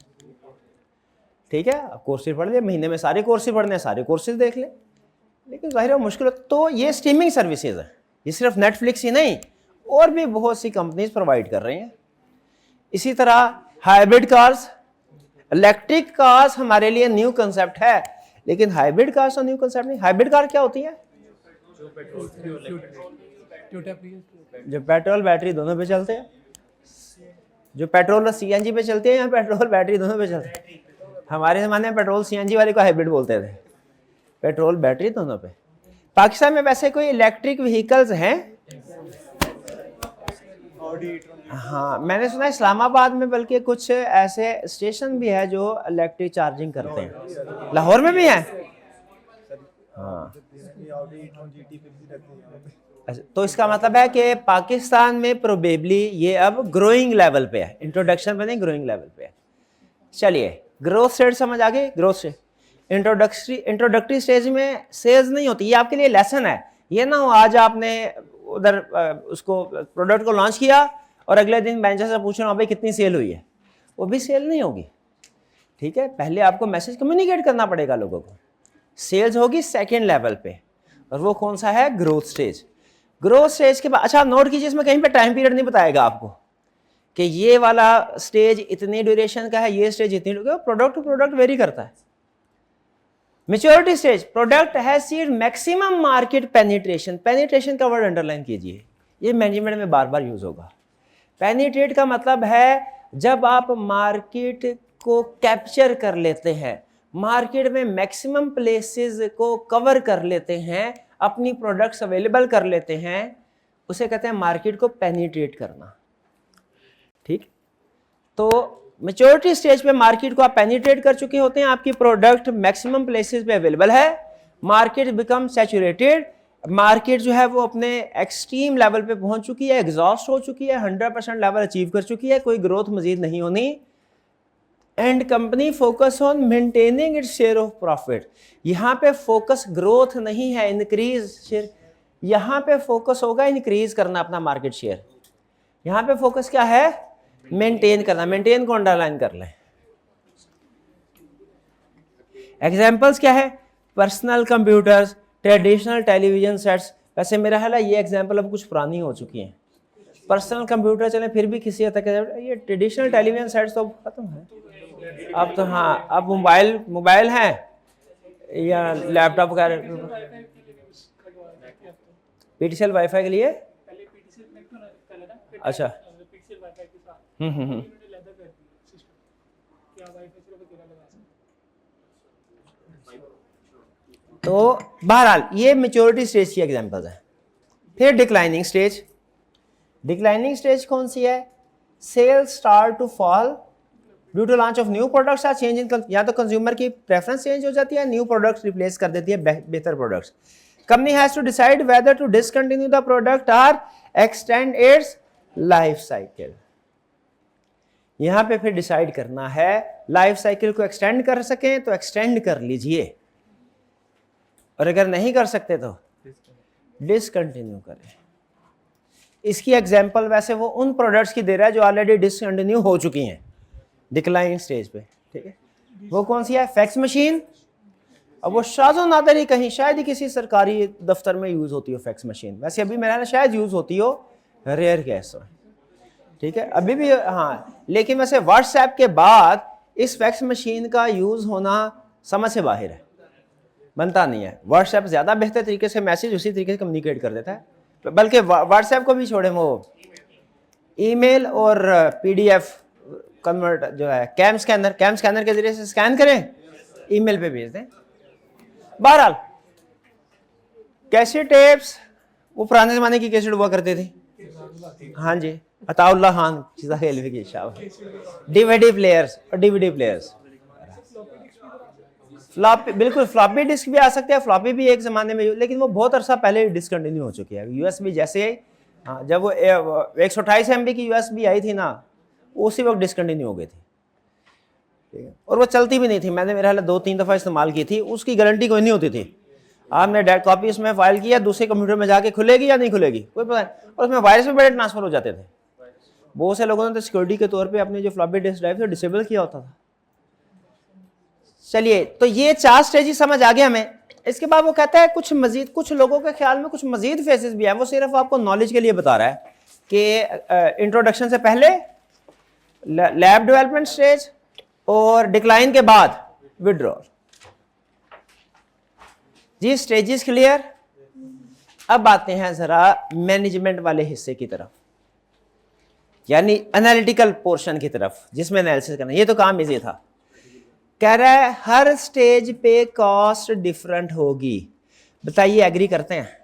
ठीक है, कोर्सेज पढ़ लिए, महीने में सारे कोर्सेज पढ़ने हैं, सारे कोर्सेज देख ले। लेकिन जाहिर है मुश्किल। तो ये स्ट्रीमिंग सर्विसेज है, ये सिर्फ नेटफ्लिक्स ही नहीं, और भी बहुत सी कंपनीज प्रोवाइड कर रही हैं। इसी तरह हाइब्रिड कार्स, इलेक्ट्रिक कार्स हमारे लिए न्यू कंसेप्ट है, लेकिन हाइब्रिड कार्स तो न्यू कंसेप्ट नहीं। हाइब्रिड कार क्या होती है, जो पेट्रोल बैटरी दोनों पे चलते हैं, जो पेट्रोल और सीएनजी पे चलते हैं, या पेट्रोल बैटरी दोनों पे चलते हैं। हमारे जमाने में पेट्रोल सीएनजी वाले को हाइब्रिड बोलते थे, पेट्रोल बैटरी दोनों पे। पाकिस्तान में वैसे कोई इलेक्ट्रिक व्हीकल्स हैं? हाँ, मैंने सुना है इस्लामाबाद में बल्कि कुछ ऐसे स्टेशन भी है जो इलेक्ट्रिक चार्जिंग करते हैं। लाहौर में भी है? हाँ। अच्छा, तो इसका मतलब है कि पाकिस्तान में प्रोबेबली ये अब ग्रोइंग लेवल पे है, इंट्रोडक्शन पे नहीं, ग्रोइंग लेवल पे है। चलिए, ग्रोथ स्टेज समझ आ गई। ग्रोथ स्टेज, इंट्रोडक्टरी स्टेज में सेल्स नहीं होती, ये आपके लिए लेसन है। ये ना हो आज आपने उधर उसको प्रोडक्ट को लॉन्च किया और अगले दिन मैनेजर से पूछ रहा हूँ भाई कितनी सेल हुई है, वो भी सेल नहीं होगी। ठीक है, पहले आपको मैसेज कम्युनिकेट करना पड़ेगा लोगों को। सेल्स होगी सेकेंड लेवल पे, और वो कौन सा है, ग्रोथ स्टेज। ग्रोथ स्टेज के बाद, अच्छा आप नोट कीजिए, इसमें कहीं पे टाइम पीरियड नहीं बताएगा आपको कि ये वाला स्टेज इतनी ड्यूरेशन का है, ये स्टेज इतनी, प्रोडक्ट टू प्रोडक्ट वेरी करता है। Maturity stage, product has seen maximum market penetration. Penetration का वर्ड अंडरलाइन कीजिए, ये मैनेजमेंट में बार बार यूज होगा। पेनिट्रेट का मतलब है जब आप मार्केट को कैप्चर कर लेते हैं, मार्केट में मैक्सिमम प्लेसेस को कवर कर लेते हैं, अपनी प्रोडक्ट्स अवेलेबल कर लेते हैं, उसे कहते हैं मार्केट को पेनिट्रेट करना। ठीक, तो मैच्योरिटी स्टेज पे मार्केट को आप पेनिट्रेट कर चुके होते हैं, आपकी प्रोडक्ट मैक्सिमम प्लेसेस पे अवेलेबल है, मार्केट बिकम सैचुरेटेड, मार्केट जो है वो अपने एक्सट्रीम लेवल पे पहुंच चुकी है, एग्जॉस्ट हो चुकी है, 100% लेवल अचीव कर चुकी है, कोई ग्रोथ मजीद नहीं होनी। And company focus on maintaining its share of profit. यहाँ पे फोकस ग्रोथ नहीं है, इंक्रीज शेयर, यहाँ पे फोकस होगा इंक्रीज करना अपना मार्केट शेयर। यहाँ पे फोकस क्या है, मेंटेन करना। मेंटेन को अंडरलाइन कर लें। एग्जांपल्स क्या है, personal computers, traditional television sets. वैसे मेरा ख्याल है ये एग्जांपल अब कुछ पुरानी हो चुकी हैं। पर्सनल कंप्यूटर चले फिर भी किसी हद तक, ये ट्रेडिशनल टेलीविजन सेट्स तो खत्म है अब तो। हाँ, अब मोबाइल है या लैपटॉप वगैरह। पीटीसीएल वाईफाई के लिए, अच्छा, तो बहरहाल ये मैच्योरिटी स्टेज की एग्जांपल्स है। फिर डिक्लाइनिंग स्टेज। डिक्लाइनिंग स्टेज कौन सी है? Sales start to fall due to launch of new products या चेंज इन, या तो कंज्यूमर की प्रेफरेंस चेंज हो जाती है, न्यू प्रोडक्ट्स रिप्लेस कर देती है बेहतर products. Company has to decide whether to discontinue the product और एक्सटेंड इट्स लाइफ साइकिल। यहां पे फिर डिसाइड करना है, लाइफ साइकिल को एक्सटेंड कर सकें तो एक्सटेंड कर लीजिए, और अगर नहीं कर सकते तो डिसकंटिन्यू करें। इसकी एग्जांपल वैसे वो उन प्रोडक्ट्स की दे रहा है जो ऑलरेडी डिसकंटिन्यू हो चुकी हैं डिक्लाइन स्टेज पे, ठीक है। वो कौन सी है? Fax machine. अब वो शाज़ो नादर ही कहीं शायद ही किसी सरकारी दफ्तर में यूज़ होती हो फैक्स मशीन, वैसे अभी मेरा ना शायद यूज़ होती हो, रेयर केस हो, ठीक है, अभी भी हाँ। लेकिन वैसे व्हाट्सएप के बाद इस फैक्स मशीन का यूज़ होना समझ से बाहर है, बनता नहीं है। व्हाट्सएप ज़्यादा बेहतर तरीके से मैसेज उसी तरीके से कम्युनिकेट कर देता है, बल्कि व्हाट्सएप को भी छोड़े, वो ईमेल और पीडीएफ कन्वर्ट जो है कैम स्कैनर के जरिए से स्कैन करें, ईमेल पे भेज दें। बहरहाल कैसेट टेप्स वो पुराने ज़माने की कैसेट हुआ करते थे, हाँ जी, अताउल्ला खान की शाबाश। डीवीडी प्लेयर्स और डीवीडी प्लेयर्स, फ्लॉपी, बिल्कुल फ्लॉपी डिस्क भी आ सकते हैं, फ्लॉपी भी एक ज़माने में, लेकिन वो बहुत अरसा पहले डिसकंटिन्यू हो चुकी है। यूएसबी जैसे हाँ, जब वो 128 MB की यूएसबी आई थी ना, उसी वक्त डिसकंटिन्यू हो गई थी, ठीक है, और वो चलती भी नहीं थी। मैंने मेरा 2-3 दफ़ा इस्तेमाल की थी, उसकी गारंटी कोई नहीं होती थी। आपने डायरेक्ट कॉपी उसमें फाइल किया, दूसरे कंप्यूटर में जाके खुलेगी या नहीं खुलेगी कोई पता नहीं, और उसमें वायरस भी बड़े ट्रांसफर हो जाते थे। बहुत से लोगों ने तो सिक्योरिटी के तौर पे अपने जो फ्लॉपी डिस्क ड्राइव थे डिसेबल किया होता था। चलिए, तो ये 4 स्टेजेस समझ आ गया हमें। इसके बाद वो कहता है कुछ मजीद, कुछ लोगों के ख्याल में कुछ मजीद फेजेस भी हैं, वो सिर्फ आपको नॉलेज के लिए बता रहा है कि इंट्रोडक्शन से पहले लैब डेवलपमेंट स्टेज और डिक्लाइन के बाद विड्रॉल। जी स्टेजेस क्लियर। अब आते हैं जरा मैनेजमेंट वाले हिस्से की तरफ, यानी एनालिटिकल पोर्शन की तरफ, जिसमें एनालिसिस करना। ये तो काम इजी था। कह रहा है हर स्टेज पे कॉस्ट डिफरेंट होगी। बताइए एग्री करते हैं?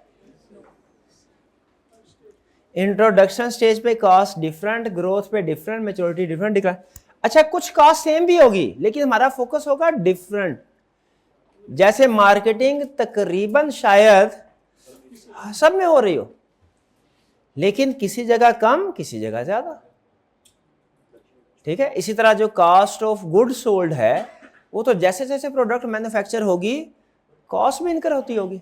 इंट्रोडक्शन स्टेज पे कॉस्ट डिफरेंट, ग्रोथ पे डिफरेंट, मैच्योरिटी डिफरेंट, डिक्लाइन। अच्छा, कुछ कॉस्ट सेम भी होगी लेकिन हमारा फोकस होगा डिफरेंट। जैसे मार्केटिंग तकरीबन शायद सब में हो रही हो, लेकिन किसी जगह कम, किसी जगह ज्यादा, ठीक है। इसी तरह जो कॉस्ट ऑफ गुड सोल्ड है, वो तो जैसे जैसे प्रोडक्ट मैन्युफैक्चर होगी कॉस्ट में इनकर होती होगी,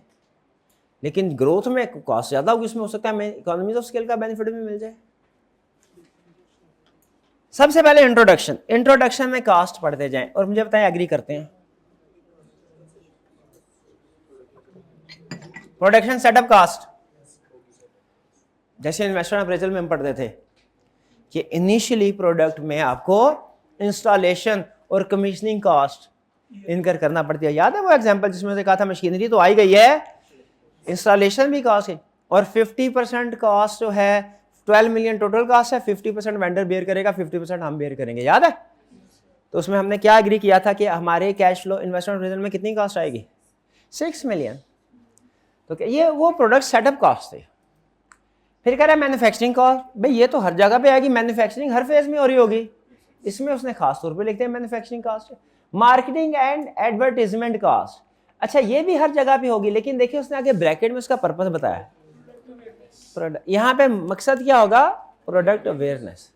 लेकिन ग्रोथ में कॉस्ट ज्यादा होगी। उसमें हो सकता है इकोनॉमीज ऑफ स्केल का बेनिफिट भी मिल जाए। सबसे पहले इंट्रोडक्शन में कॉस्ट पढ़ते जाएं और मुझे बताएं एग्री करते हैं? प्रोडक्शन सेटअप कॉस्ट, जैसे इन्वेस्टमेंट अप्रेजल में हम पढ़ते थे कि इनिशियली प्रोडक्ट में आपको इंस्टॉलेशन और कमीशनिंग कॉस्ट इनकर करना पड़ती है। याद है वो एग्जांपल जिसमें से कहा था मशीनरी तो आई गई है, इंस्टॉलेशन भी कॉस्ट है, और 50% कॉस्ट जो है 12 मिलियन टोटल कॉस्ट है, 50% वेंडर बेयर करेगा, 50% हम बेयर करेंगे। याद है? तो उसमें हमने क्या एग्री किया था कि हमारे कैश फ्लो इन्वेस्टमेंट अप्रेजल में कितनी कॉस्ट आएगी? 6 मिलियन। तो ये वो प्रोडक्ट सेटअप कॉस्ट थे। फिर कह रहा है मैन्युफैक्चरिंग कॉस्ट, भाई ये तो हर जगह पे आएगी, मैन्युफैक्चरिंग हर फेज में हो रही होगी, इसमें उसने खास तौर पे लिखते हैं manufacturing cost. Marketing and advertisement cost, अच्छा ये भी हर जगह पे होगी, लेकिन देखिए उसने आगे ब्रैकेट में उसका पर्पस बताया। यहाँ पे मकसद क्या होगा? प्रोडक्ट अवेयरनेस,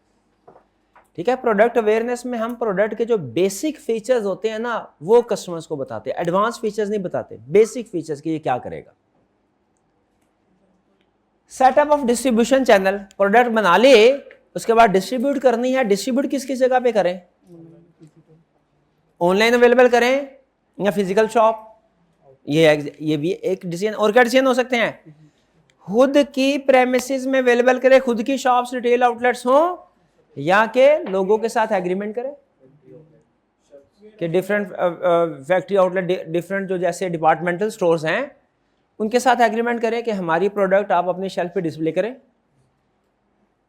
ठीक है। प्रोडक्ट अवेयरनेस में हम प्रोडक्ट के जो बेसिक फीचर्स होते हैं ना, वो कस्टमर्स को बताते हैं, एडवांस फीचर्स नहीं बताते, बेसिक फीचर्स की ये क्या करेगा। Setup of distribution channel, product बना ले उसके बाद डिस्ट्रीब्यूट करनी है, डिस्ट्रीब्यूट किस किस जगह पे करें? ऑनलाइन अवेलेबल करें या फिजिकल शॉप? ये भी एक डिसीजन। और क्या डिसीजन हो सकते हैं? खुद की प्रेमिसेस में अवेलेबल करें, खुद की शॉप्स रिटेल आउटलेट्स हो, या के लोगों के साथ एग्रीमेंट करें कि डिफरेंट फैक्ट्री आउटलेट, डिफरेंट जो जैसे डिपार्टमेंटल स्टोर्स हैं उनके साथ एग्रीमेंट करें कि हमारी प्रोडक्ट आप अपने शेल्फ पे डिस्प्ले करें।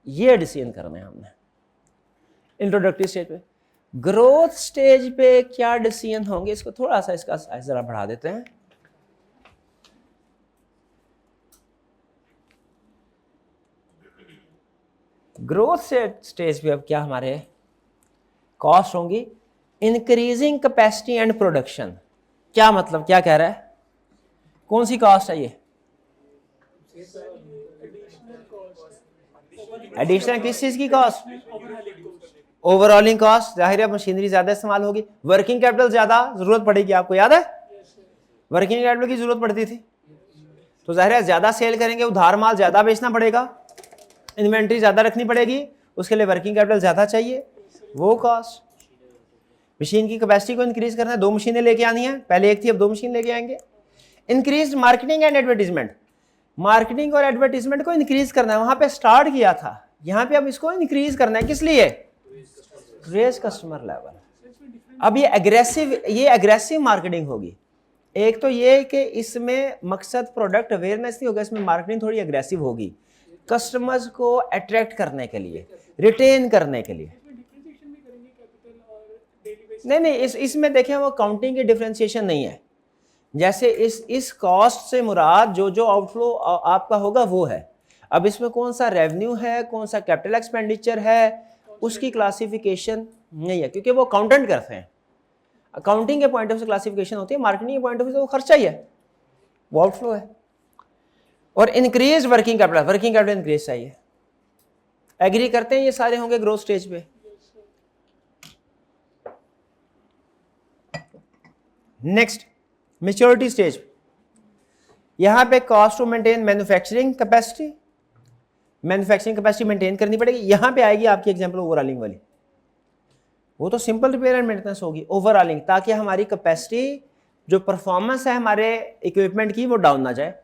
ये डिसीजन करना है हमने इंट्रोडक्टरी स्टेज पे। ग्रोथ स्टेज पे क्या डिसीजन होंगे? इसको थोड़ा सा इसका साइज जरा बढ़ा देते हैं। ग्रोथ से स्टेज पे अब क्या हमारे कॉस्ट होंगी, इंक्रीजिंग कैपेसिटी एंड प्रोडक्शन। क्या मतलब, क्या कह रहा है, कौन सी कॉस्ट है ये? एडिशनल किस चीज की कॉस्ट? Overhauling cost. जाहिर है मशीनरी ज्यादा इस्तेमाल होगी, वर्किंग कैपिटल ज्यादा जरूरत पड़ेगी। आपको याद है वर्किंग कैपिटल की जरूरत पड़ती थी, तो जाहिर है ज्यादा सेल करेंगे, उधार माल ज्यादा बेचना पड़ेगा, इन्वेंट्री ज्यादा रखनी पड़ेगी, उसके लिए वर्किंग कैपिटल ज्यादा चाहिए, वो कॉस्ट। मशीन की कैपेसिटी को इंक्रीज करना है, 2 मशीनें लेके आनी है, पहले एक थी अब 2 मशीन लेके आएंगे। Increase marketing and advertisement, marketing और एडवर्टीजमेंट को इंक्रीज करना है, वहां पे स्टार्ट किया था, यहाँ पे अब इसको इंक्रीज करना है, किस लिए? Raise customer level. अब ये एग्रेसिव मार्केटिंग होगी। एक तो ये कि इसमें मकसद प्रोडक्ट अवेयरनेस नहीं होगा, इसमें मार्केटिंग थोड़ी एग्रेसिव होगी, कस्टमर्स को अट्रैक्ट करने के लिए, रिटेन करने के लिए। नहीं, इसमें देखें वो काउंटिंग की डिफरेंशिएशन नहीं है। जैसे इस कॉस्ट से मुराद जो आउटफ्लो आपका होगा वो है। अब इसमें कौन सा रेवेन्यू है, कौन सा कैपिटल एक्सपेंडिचर है, उसकी क्लासिफिकेशन नहीं है, क्योंकि वो अकाउंटेंट करते हैं। अकाउंटिंग के पॉइंट ऑफ से क्लासिफिकेशन होती है, मार्केटिंग के पॉइंट ऑफ से वो खर्चा ही है, वो आउटफ्लो है। और इंक्रीज वर्किंग कैपिटल इंक्रीज चाहिए। एग्री करते हैं ये सारे होंगे ग्रोथ स्टेज पे। नेक्स्ट मैच्योरिटी स्टेज, यहां पे cost to maintain manufacturing capacity maintain करनी पड़ेगी। यहां पे आएगी आपकी एग्जांपल ओवरऑलिंग वाली, वो तो सिंपल रिपेयर एंड मेंटेनेंस होगी। ओवरऑलिंग ताकि हमारी कैपेसिटी, जो परफॉर्मेंस है हमारे इक्विपमेंट की, वो डाउन ना जाए,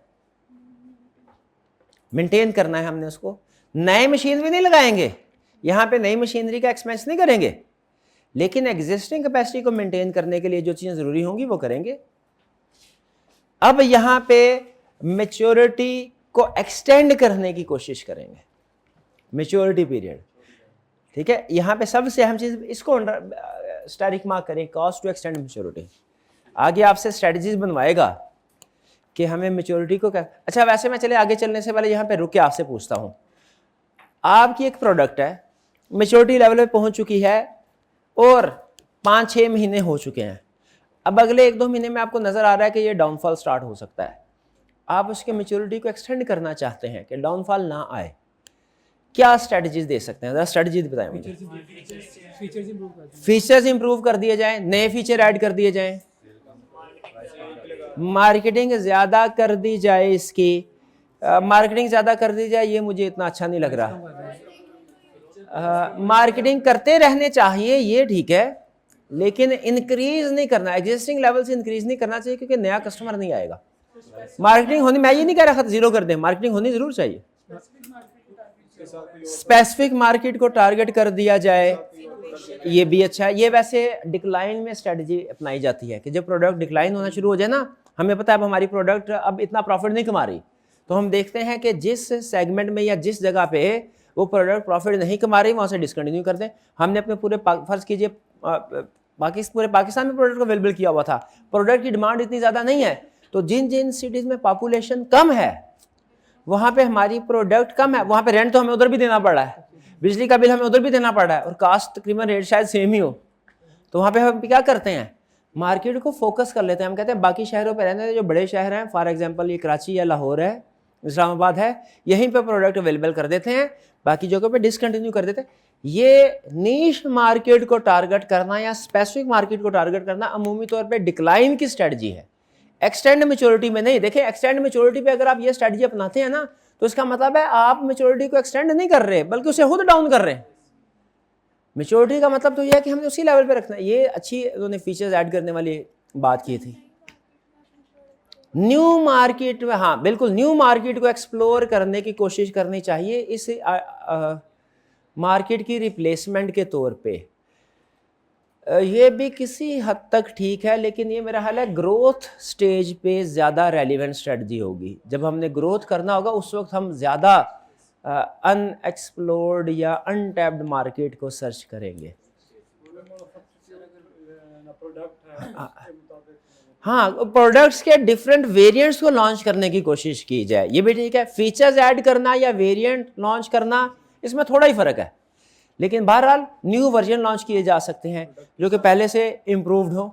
मेंटेन करना है हमने उसको। नए मशीन भी नहीं लगाएंगे, यहां पे नई मशीनरी का एक्सपेंस नहीं करेंगे, लेकिन एग्जिस्टिंग कैपेसिटी को मेंटेन करने के लिए जो चीजें जरूरी होंगी वो करेंगे। अब यहां पे मैच्योरिटी को एक्सटेंड करने की कोशिश करेंगे, मैच्योरिटी पीरियड। ठीक है, यहां पे सबसे अहम चीज इसको स्टारिक मार्क करें, कॉस्ट टू एक्सटेंड मैच्योरिटी। आगे आपसे स्ट्रेटजीज बनवाएगा कि हमें मैच्योरिटी को क्या। अच्छा, वैसे मैं चले आगे चलने से पहले यहां पे रुक के आपसे पूछता हूं, आपकी एक प्रोडक्ट है, मैच्योरिटी लेवल पे पहुंच चुकी है और 5-6 महीने हो चुके हैं, अब अगले 1-2 महीने में आपको नजर आ रहा है कि ये डाउनफॉल स्टार्ट हो सकता है, आप उसके मैच्योरिटी को एक्सटेंड करना चाहते हैं कि डाउनफॉल ना आए, क्या स्ट्रेटजीज दे सकते हैं? जरा स्ट्रेटजीज बताएं मुझे। फीचर्स इंप्रूव कर दिए जाएं, नए फीचर ऐड कर दिए जाएं, मार्केटिंग ज्यादा कर दी जाए, इसकी मार्केटिंग ज्यादा कर दी जाए, ये मुझे इतना अच्छा नहीं लग रहा। मार्केटिंग करते रहने चाहिए, ये ठीक है, लेकिन इंक्रीज नहीं करना, एग्जिस्टिंग लेवल से इंक्रीज नहीं करना चाहिए, क्योंकि नया कस्टमर नहीं आएगा। मार्केटिंग होनी, मैं ये नहीं कह रहा जीरो कर दें, मार्केटिंग होनी जरूर चाहिए, स्पेसिफिक मार्केट को टारगेट कर दिया जाए, ये भी अच्छा है। ये वैसे डिक्लाइन में स्ट्रेटजी अपनाई जाती है कि जब प्रोडक्ट डिक्लाइन होना शुरू हो जाए ना, हमें पता है अब हमारी प्रोडक्ट अब इतना प्रॉफिट नहीं कमा रही, तो हम देखते हैं कि जिस सेगमेंट में या जिस जगह पे वो प्रोडक्ट प्रॉफिट नहीं कमा रही, वहां से डिसकंटिन्यू कर दें। हमने अपने पूरे फर्ज कीजिए पूरे पाकिस्तान में प्रोडक्ट को अवेलेबल किया हुआ था, प्रोडक्ट की डिमांड इतनी ज़्यादा नहीं है, तो जिन जिन सिटीज़ में पॉपुलेशन कम है वहाँ पे हमारी प्रोडक्ट कम है, वहाँ पे रेंट तो हमें उधर भी देना पड़ रहा है, बिजली का बिल हमें उधर भी देना पड़ रहा है, और कास्ट तकरीबन रेट शायद सेम ही हो, तो वहाँ पे हम क्या करते हैं, मार्केट को फोकस कर लेते हैं। हम कहते हैं बाकी शहरों पर रहने जो बड़े शहर हैं, फॉर एग्जाम्पल ये कराची या लाहौर है, इस्लामाबाद है, यहीं पे प्रोडक्ट अवेलेबल कर देते हैं, बाकी जगहों पे डिसकंटिन्यू कर देते हैं। ये नीश मार्केट को टारगेट करना या स्पेसिफिक मार्केट को टारगेट करना अमूमी तौर पे डिक्लाइन की स्ट्रेटजी है, एक्सटेंड मैच्योरिटी में नहीं। देखिए, एक्सटेंड मैच्योरिटी पे अगर आप ये स्ट्रेटजी अपनाते हैं ना, तो इसका मतलब है आप मैच्योरिटी को एक्सटेंड नहीं कर रहे, बल्कि उसे खुद डाउन कर रहे हैं। मैच्योरिटी का मतलब तो यह है कि हमने उसी लेवल पे रखना है। ये अच्छी उन्होंने फीचर्स ऐड करने वाली बात की थी। न्यू मार्केट में, हाँ बिल्कुल, न्यू मार्केट को एक्सप्लोर करने की कोशिश करनी चाहिए इस मार्केट की रिप्लेसमेंट के तौर पे। ये भी किसी हद तक ठीक है, लेकिन ये मेरा ख्याल है ग्रोथ स्टेज पे ज़्यादा रेलिवेंट स्ट्रेटजी होगी। जब हमने ग्रोथ करना होगा उस वक्त हम ज़्यादा अनएक्सप्लोर्ड या अनटैप्ड मार्केट को सर्च करेंगे। हाँ, प्रोडक्ट्स के डिफरेंट वेरिएंट्स को लॉन्च करने की कोशिश की जाए, ये भी ठीक है। फीचर्स ऐड करना या वेरिएंट लॉन्च करना इसमें थोड़ा ही फ़र्क है, लेकिन बहरहाल न्यू वर्जन लॉन्च किए जा सकते हैं जो कि पहले से इम्प्रूव्ड हो।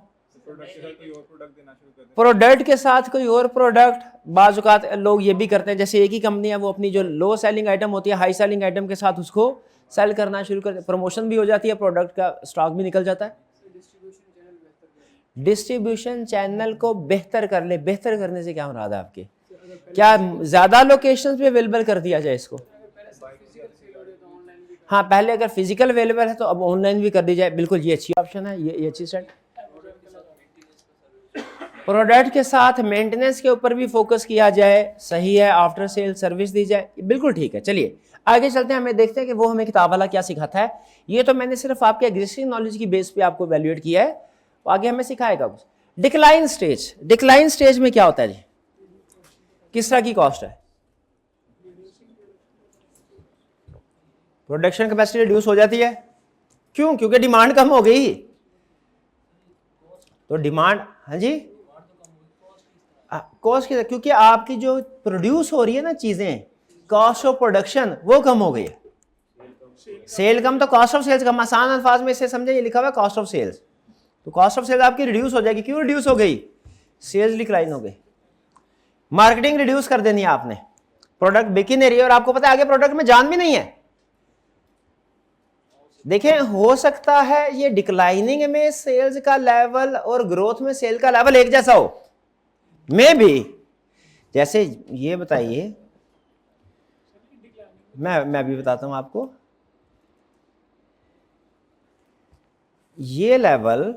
प्रोडक्ट के साथ कोई और प्रोडक्ट, बाज़ औक़ात लोग ये भी करते हैं, जैसे एक ही कंपनी है वो अपनी जो लो सेलिंग आइटम होती है हाई सेलिंग आइटम के साथ उसको सेल करना शुरू कर, प्रमोशन भी हो जाती है, प्रोडक्ट का स्टॉक भी निकल जाता है। डिस्ट्रीब्यूशन चैनल को बेहतर कर ले, बेहतर करने से क्या मुराद है आपके? क्या ज़्यादा लोकेशंस पे अवेलेबल कर दिया जाए इसको? हाँ, पहले अगर फिजिकल अवेलेबल है तो अब ऑनलाइन भी कर दी जाए, बिल्कुल ये अच्छी ऑप्शन है, ये अच्छी स्टेट। प्रोडक्ट के साथ मेंटेनेंस के ऊपर भी फोकस किया जाए, सही है, आफ्टर सेल सर्विस दी जाए, बिल्कुल ठीक है। चलिए आगे चलते हैं, हमें देखते हैं कि वो हमें किताब वाला क्या सिखाता है। ये तो मैंने सिर्फ आपके एग्जिस्टिंग नॉलेज की बेस पे आपको वैल्यूएट किया है, तो आगे हमें सिखाएगा कुछ। डिक्लाइन स्टेज, डिक्लाइन स्टेज में क्या होता है जी? किस तरह की कॉस्ट है? प्रोडक्शन कैपेसिटी रिड्यूस हो जाती है, क्यों? क्योंकि डिमांड कम हो गई। तो डिमांड, हाँ जी, कॉस्ट की, क्योंकि आपकी जो प्रोड्यूस हो रही है ना चीजें, कॉस्ट ऑफ प्रोडक्शन वो कम हो गई है। सेल कम तो कॉस्ट ऑफ सेल्स कम। आसान अल्फाज में इसे समझे, ये लिखा हुआ है कॉस्ट ऑफ सेल्स, तो कॉस्ट ऑफ सेल्स आपकी रिड्यूस हो जाएगी। क्यों रिड्यूस हो गई? सेल्स डिक्लाइन हो गई। मार्केटिंग रिड्यूस कर देनी है आपने, प्रोडक्ट बिक ही नहीं रही है और आपको पता है आगे प्रोडक्ट में जान भी नहीं है। देखें, हो सकता है ये डिक्लाइनिंग में सेल्स का लेवल और ग्रोथ में सेल का लेवल एक जैसा हो, मे भी। जैसे ये बताइए, मैं भी बताता हूं आपको, ये लेवल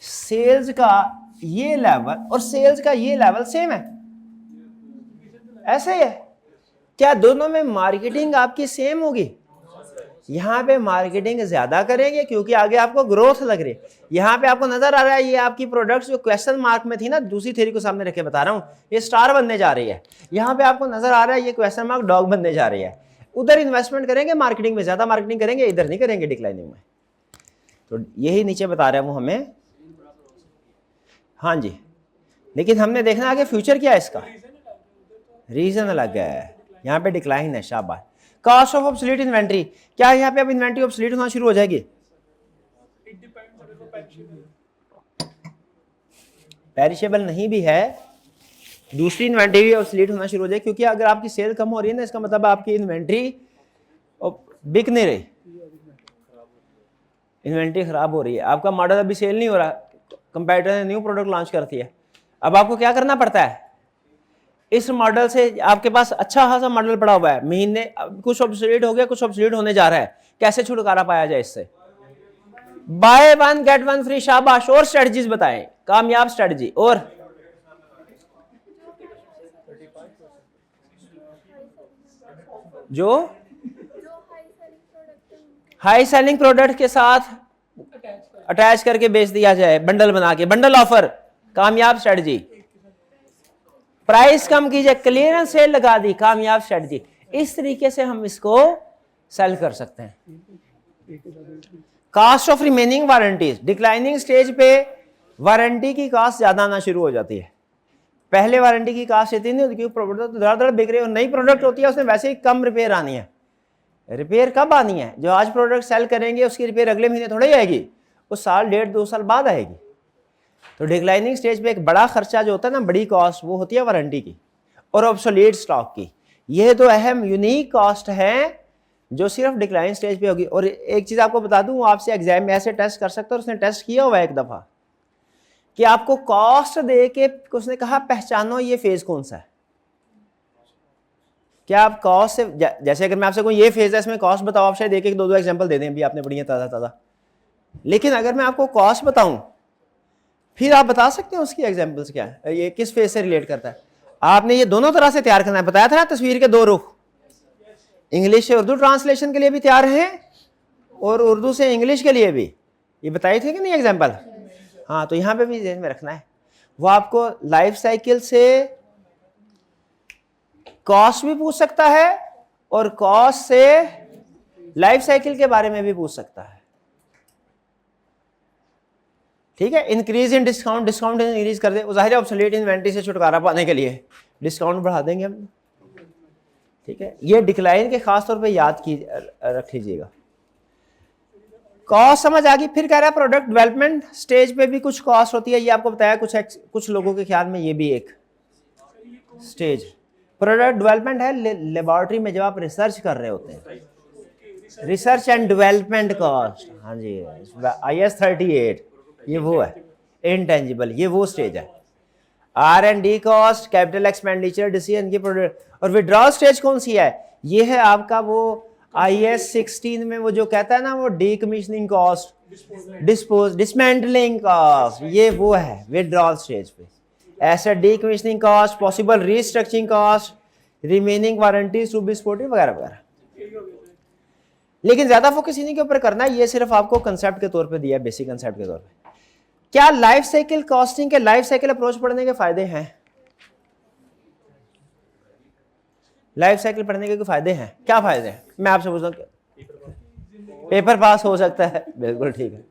सेल्स का, ये लेवल और सेल्स का ये लेवल सेम है, ऐसे ही है। क्या दोनों में मार्केटिंग आपकी सेम होगी? यहां पे मार्केटिंग ज्यादा करेंगे क्योंकि आगे आपको ग्रोथ लग रही है। यहां पे आपको नजर आ रहा है ये आपकी प्रोडक्ट्स जो क्वेश्चन मार्क में थी ना, दूसरी थ्योरी को सामने रखे बता रहा हूं, ये स्टार बनने जा रही है। यहां पे आपको नजर आ रहा है ये क्वेश्चन मार्क डॉग बनने जा रही है। उधर इन्वेस्टमेंट करेंगे मार्केटिंग में, ज्यादा मार्केटिंग करेंगे, इधर नहीं करेंगे डिक्लाइनिंग में। तो यही नीचे बता रहे हैं वो हमें, हाँ जी। लेकिन हमने देखना आगे फ्यूचर क्या है इसका, रीजन अलग है। यहाँ पे डिक्लाइन है, शाबाश। कॉस्ट ऑफ ऑब्सोलीट इन्वेंट्री, क्या यहाँ पे अब इन्वेंट्री ऑब्सोलीट होना शुरू हो जाएगी? पेरिशेबल नहीं भी है, दूसरी इन्वेंट्री भी ऑब्सोलीट होना शुरू हो जाएगी, क्योंकि अगर आपकी सेल कम हो रही है ना, इसका मतलब आपकी इन्वेंट्री बिक नहीं रही, इन्वेंट्री खराब हो रही है, आपका मॉडल अभी सेल नहीं हो रहा, कंपैरेटर ने न्यू प्रोडक्ट लॉन्च करती है। अब आपको क्या करना पड़ता है? इस मॉडल से आपके पास अच्छा खासा मॉडल पड़ा हुआ है, महीने कुछ ऑब्सोलीट हो गया, कुछ ऑब्सोलीट होने जा रहा है, कैसे छुटकारा पाया जाए इससे? By one get one free, शाबाश। और स्ट्रेटजीज बताएं, कामयाब स्ट्रेटजी। और जो हाई सेलिंग प्रोडक्ट के साथ अटैच करके बेच दिया जाए, बंडल बना के, बंडल ऑफर, कामयाब स्ट्रेटजी। प्राइस कम कीजिए, क्लियरेंस सेल लगा दी, कामयाब स्ट्रेटजी। इस तरीके से हम इसको सेल कर सकते हैं। Cost of remaining warranties, declining stage पे वारंटी की कॉस्ट ज्यादा आना शुरू हो जाती है। पहले वारंटी की कॉस्ट इतनी नहीं होती क्योंकि प्रोडक्ट तो धड़ बिक रही है, और नई प्रोडक्ट होती है उसमें वैसे ही कम रिपेयर आनी है। रिपेयर कब आनी है? जो आज प्रोडक्ट सेल करेंगे उसकी रिपेयर अगले महीने थोड़ी आएगी, वो साल डेढ़ 2 साल बाद आएगी। तो डिक्लाइनिंग स्टेज पे एक बड़ा खर्चा जो होता है ना, बड़ी कॉस्ट, वो होती है वारंटी की और ऑब्सोलीट स्टॉक की। ये दो अहम यूनिक कॉस्ट हैं जो सिर्फ डिक्लाइन स्टेज पे होगी। और एक चीज आपको बता दूं, आपसे एग्जाम में ऐसे टेस्ट कर सकते हो, उसने टेस्ट किया हुआ है एक दफा, कि आपको कॉस्ट दे के उसने कहा पहचानो ये फेज कौन सा है। क्या आप कॉस्ट से, जैसे अगर मैं आपसे कोई ये फेज है इसमें कॉस्ट बताओ, आप शायद एक एक 2 एग्जाम्पल दे दें, अभी आपने पढ़ी है ताज़ा ताज़ा। लेकिन अगर मैं आपको कॉस्ट बताऊं, फिर आप बता सकते हैं उसकी एग्जाम्पल्स क्या है, ये किस फेज से रिलेट करता है। आपने ये दोनों तरह से तैयार करना है, बताया था ना तस्वीर के 2 रुख, इंग्लिश से उर्दू ट्रांसलेशन के लिए भी तैयार हैं और उर्दू से इंग्लिश के लिए भी, ये बताए थे कि नहीं एग्जाम्पल। हाँ, तो यहाँ पे भी ध्यान में रखना है। वो आपको लाइफ साइकिल से कॉस्ट भी पूछ सकता है और कॉस्ट से लाइफ साइकिल के बारे में भी पूछ सकता है। ठीक है, increase in discount, discount increase कर दे, जाहिर है ऑब्सोलीट इन्वेंट्री से छुटकारा पाने के लिए डिस्काउंट बढ़ा देंगे हम। ठीक है, ये डिक्लाइन के खास तौर पे याद की रख लीजिएगा। कॉस्ट समझ आ गई। फिर कह रहा है प्रोडक्ट डेवलपमेंट स्टेज पे भी कुछ कॉस्ट होती है, ये आपको बताया। कुछ लोगों के ख्याल में ये भी एक स्टेज प्रोडक्ट डेवलपमेंट है। लेबोरेटरी में जब आप रिसर्च कर रहे होते हैं, रिसर्च एंड डेवलपमेंट कॉस्ट, हाँ जी, IS 38 ये वो है, इनटेंजिबल, ये वो स्टेज है। R&D cost, capital expenditure, decision की प्रोडक्ट। और विड्रॉल स्टेज कौन सी है? ये है आपका वो IS 16 में वो जो कहता है ना, वो डीकमीशनिंग कॉस्ट, डिसमेंटलिंग कॉस्ट, ये वो है विड्रॉल स्टेज पे। Asset decommissioning cost, possible restructuring cost, remaining warranties to be supported वगैरह वगैरह। लेकिन ज्यादा फोकस इन्हीं के ऊपर करना है, ये सिर्फ आपको कंसेप्ट के तौर पे दिया है, बेसिक कंसेप्ट के तौर पे। क्या लाइफ साइकिल कॉस्टिंग के लाइफ साइकिल अप्रोच पढ़ने के फायदे हैं? लाइफ साइकिल पढ़ने के कोई फायदे हैं? क्या फायदे हैं मैं आपसे पूछता हूँ। पेपर पास हो सकता है, बिल्कुल ठीक है।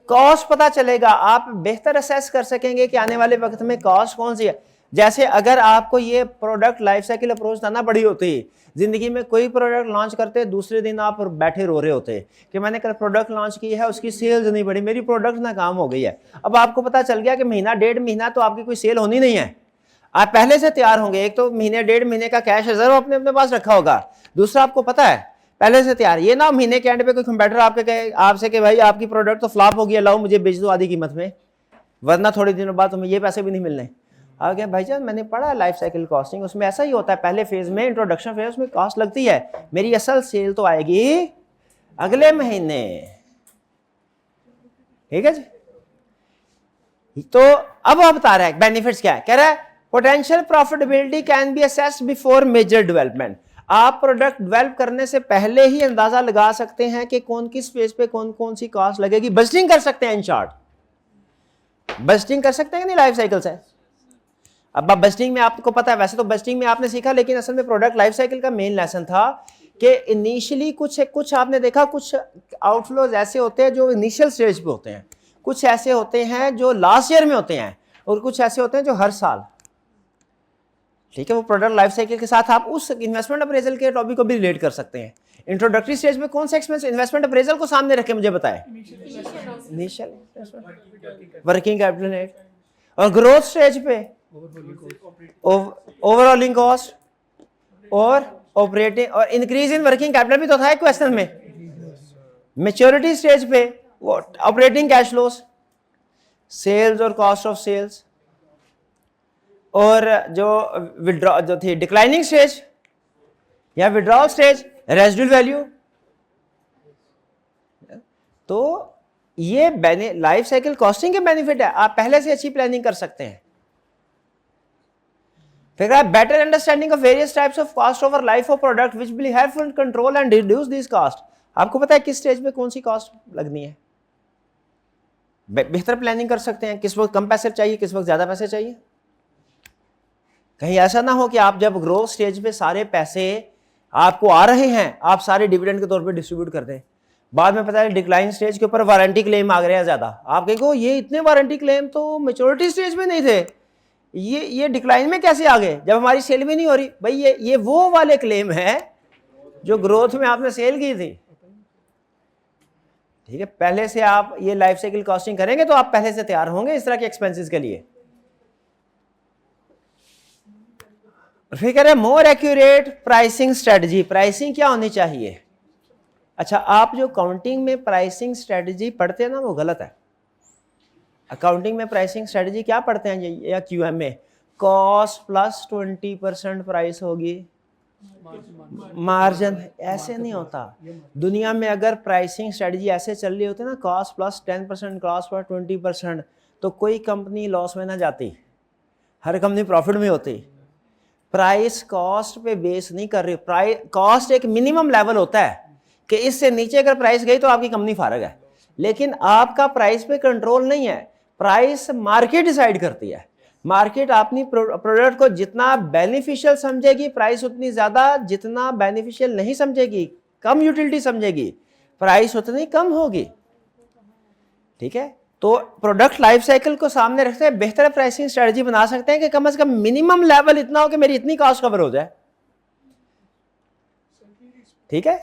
कॉस्ट पता चलेगा, आप बेहतर असेस कर सकेंगे कि आने वाले वक्त में कॉस्ट कौन सी है। जैसे अगर आपको ये प्रोडक्ट लाइफ साइकिल अप्रोच ना पड़ी होती, जिंदगी में कोई प्रोडक्ट लॉन्च करते, दूसरे दिन आप बैठे रो रहे होते कि मैंने कल प्रोडक्ट लॉन्च की है, उसकी सेल्स नहीं बढ़ी, मेरी प्रोडक्ट नाकाम हो गई है। अब आपको पता चल गया कि महीना डेढ़ महीना तो आपकी कोई सेल होनी नहीं है। आप पहले से तैयार होंगे, एक तो महीने डेढ़ महीने का कैश रिजर्व अपने अपने पास रखा होगा, दूसरा आपको पता है पहले से तैयार। ये ना महीने के एंड पे कोई कंप्यूटर आपके कहे आपसे कि भाई आपकी प्रोडक्ट तो फ्लॉप हो गया, लाओ मुझे बेच दो आधी कीमत में, वरना थोड़े दिनों बाद तुम्हें ये पैसे भी नहीं मिलने। आगे भाईजान मैंने पढ़ा लाइफ साइकिल कॉस्टिंग, उसमें ऐसा ही होता है, पहले फेज में इंट्रोडक्शन फेज में कॉस्ट लगती है, मेरी असल सेल तो आएगी अगले महीने। ठीक है जी। तो अब आप बता रहा है बेनिफिट्स क्या है। कह रहा है potential profitability can be assessed before major development. आप प्रोडक्ट डेवलप करने से पहले ही अंदाजा लगा सकते हैं कि कौन किस फेज पे कौन कौन सी कॉस्ट लगेगी। बजटिंग कर सकते हैं, इन शॉर्ट बजटिंग कर सकते हैं कि नहीं लाइफ साइकिल से। अब बजटिंग में आपको पता है, वैसे तो बजटिंग में आपने सीखा, लेकिन असल में प्रोडक्ट लाइफ साइकिल का मेन लेसन था कि इनिशियली कुछ आपने देखा, कुछ आउटफ्लोज ऐसे होते हैं जो इनिशियल स्टेज पे होते हैं, कुछ ऐसे होते हैं जो लास्ट ईयर में होते हैं, और कुछ ऐसे होते हैं जो हर साल। ठीक है, वो प्रोडक्ट लाइफ साइकिल के साथ आप उस इन्वेस्टमेंट अप्रेजल के टॉपिक को भी रिलेट कर सकते हैं। इंट्रोडक्टरी स्टेज में कौन सा एक्सपेंस इन्वेस्टमेंट अप्रेजल को सामने रखे मुझे बताए, इनिशियल वर्किंग कैपिटल नेट, और ग्रोथ स्टेज पे ओवरऑलिंग कॉस्ट और ऑपरेटिंग और इंक्रीज इन वर्किंग कैपिटल भी तो था क्वेश्चन में। मैच्योरिटी स्टेज पे ऑपरेटिंग कैश फ्लोस, सेल्स और कॉस्ट ऑफ सेल्स, और जो थी डिक्लाइनिंग स्टेज या विड्रॉल स्टेज रेजिडुअल वैल्यू। तो ये लाइफ साइकिल कॉस्टिंग के बेनिफिट है, आप पहले से अच्छी प्लानिंग कर सकते हैं। फिर better understanding of various types of cost over life of product which will help in control and reduce this cost. आपको पता है किस स्टेज पे कौन सी कॉस्ट लगनी है, बेहतर प्लानिंग कर सकते हैं, किस वक्त कम पैसे चाहिए, किस वक्त ज्यादा पैसे चाहिए। कहीं ऐसा ना हो कि आप जब ग्रोथ स्टेज पे सारे पैसे आपको आ रहे हैं, आप सारे डिविडेंड के तौर पे डिस्ट्रीब्यूट कर दें, बाद में पता है डिक्लाइन स्टेज के ऊपर वारंटी क्लेम आ गए हैं ज्यादा, आप कहेंगे ये इतने वारंटी क्लेम तो मैच्योरिटी स्टेज में नहीं थे, ये डिक्लाइन में कैसे आ गए जब हमारी सेल भी नहीं हो रही। भाई ये वो वाले क्लेम है जो ग्रोथ में आपने सेल की थी। ठीक है, पहले से आप ये लाइफ साइकिल कॉस्टिंग करेंगे तो आप पहले से तैयार होंगे इस तरह के एक्सपेंसेस के लिए। फिर कह रहे हैं more accurate pricing strategy. Pricing क्या होनी चाहिए? अच्छा, आप जो काउंटिंग में प्राइसिंग स्ट्रेटजी पढ़ते हैं ना, वो गलत है। अकाउंटिंग में प्राइसिंग स्ट्रेटजी क्या पढ़ते हैं या क्यूएम में, कॉस्ट प्लस 20% प्राइस होगी मार्जिन। ऐसे नहीं होता दुनिया में। अगर प्राइसिंग स्ट्रेटजी ऐसे चल रही होती ना, कॉस्ट प्लस 10%, कॉस्ट प्लस 20%, तो कोई कंपनी लॉस में ना जाती, हर कंपनी प्रॉफिट में होती। प्राइस कॉस्ट पे बेस नहीं कर रही। प्राइस कॉस्ट एक मिनिमम लेवल होता है कि इससे नीचे अगर प्राइस गई तो आपकी कंपनी फारग है, लेकिन आपका प्राइस पे कंट्रोल नहीं है। प्राइस मार्केट डिसाइड करती है। मार्केट अपनी प्रोडक्ट को जितना बेनिफिशियल समझेगी प्राइस उतनी ज्यादा, जितना बेनिफिशियल नहीं समझेगी, कम यूटिलिटी समझेगी, प्राइस उतनी कम होगी। ठीक है, तो प्रोडक्ट लाइफ साइकिल को सामने रखते हैं बेहतर प्राइसिंग स्ट्रेटजी बना सकते हैं कि कम से कम मिनिमम लेवल इतना हो कि मेरी इतनी कॉस्ट कवर हो जाए। ठीक है।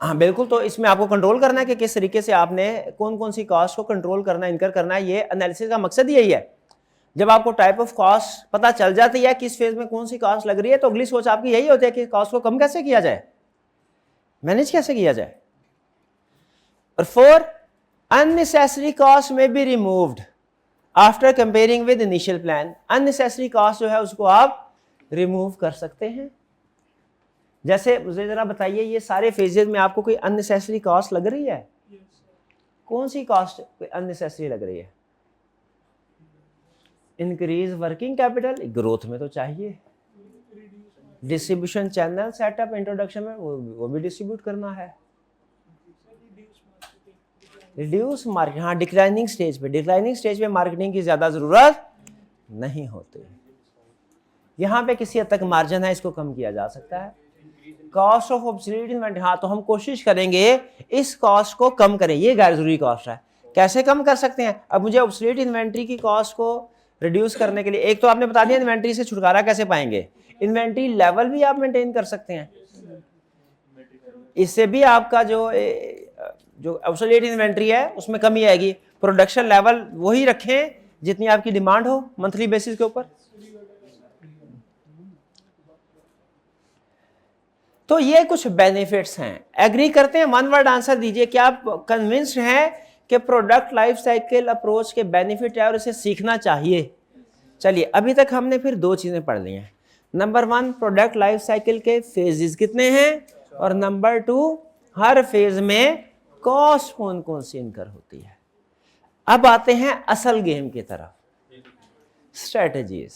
हाँ बिल्कुल, तो इसमें आपको कंट्रोल करना है कि किस तरीके से आपने कौन कौन सी कॉस्ट को कंट्रोल करना है, इनकर करना है। ये एनालिसिस का मकसद यही है। जब आपको टाइप ऑफ कॉस्ट पता चल जाती है किस फेज में कौन सी कॉस्ट लग रही है, तो अगली सोच आपकी यही होती है कि कॉस्ट को कम कैसे किया जाए, मैनेज कैसे किया जाए। और 4, अननेसेसरी कॉस्ट में be removed after comparing with initial plan. Unnecessary cost जो है उसको आप रिमूव कर सकते हैं। जैसे मुझे जरा बताइए, ये सारे फेजेस में आपको कोई अननेसेसरी कॉस्ट लग रही है? कौन सी कॉस्ट अननेसेसरी लग रही है? इंक्रीज वर्किंग कैपिटल, ग्रोथ में तो चाहिए। डिस्ट्रीब्यूशन चैनल सेटअप इंट्रोडक्शन में वो भी डिस्ट्रीब्यूट करना है। रिड्यूस मार्केट, हाँ डिक्लाइनिंग स्टेज पे, डिक्लाइनिंग स्टेज पे मार्केटिंग की ज्यादा जरूरत नहीं होती। यहां पे किसी हद तक मार्जिन है, इसको कम किया जा सकता है। कॉस्ट ऑफ ऑब्सोलीट इन्वेंटरी, हाँ तो हम कोशिश करेंगे इस कॉस्ट को कम करें। ये गैर जरूरी कॉस्ट है, कैसे कम कर सकते हैं? अब मुझे ऑब्सोलीट इन्वेंटरी की कॉस्ट को रिड्यूस करने के लिए, एक तो आपने बता दिया इन्वेंट्री से छुटकारा कैसे पाएंगे, इन्वेंट्री लेवल भी आप मेंटेन कर सकते हैं। इससे भी आपका जो ऑब्सोलीट इन्वेंट्री है उसमें कमी आएगी। प्रोडक्शन लेवल वही रखें जितनी आपकी डिमांड हो मंथली बेसिस के ऊपर। तो ये कुछ बेनिफिट्स हैं। एग्री करते हैं? वन वर्ड आंसर दीजिए। क्या आप कन्विंस्ड हैं कि प्रोडक्ट लाइफ साइकिल अप्रोच के बेनिफिट है और इसे सीखना चाहिए? चलिए, अभी तक हमने फिर 2 चीजें पढ़ ली हैं। नंबर 1, प्रोडक्ट लाइफ साइकिल के फेजेस कितने हैं, और नंबर 2, हर फेज में कॉस्ट कौन कौन सी इनकर होती है। अब आते हैं असल गेम की तरफ, स्ट्रेटजीज,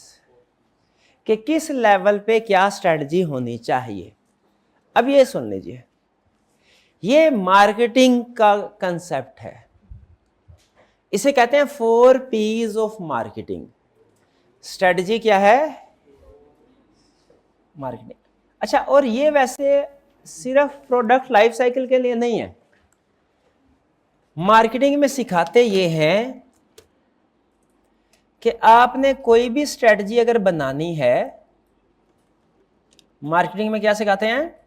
कि किस लेवल पे क्या स्ट्रेटजी होनी चाहिए। अब ये सुन लीजिए, ये मार्केटिंग का कंसेप्ट है। इसे कहते हैं 4 P's ऑफ मार्केटिंग। स्ट्रेटजी क्या है? मार्केटिंग। अच्छा, और ये वैसे सिर्फ प्रोडक्ट लाइफ साइकिल के लिए नहीं है। मार्केटिंग में सिखाते ये हैं कि आपने कोई भी स्ट्रेटजी अगर बनानी है, मार्केटिंग में क्या सिखाते हैं,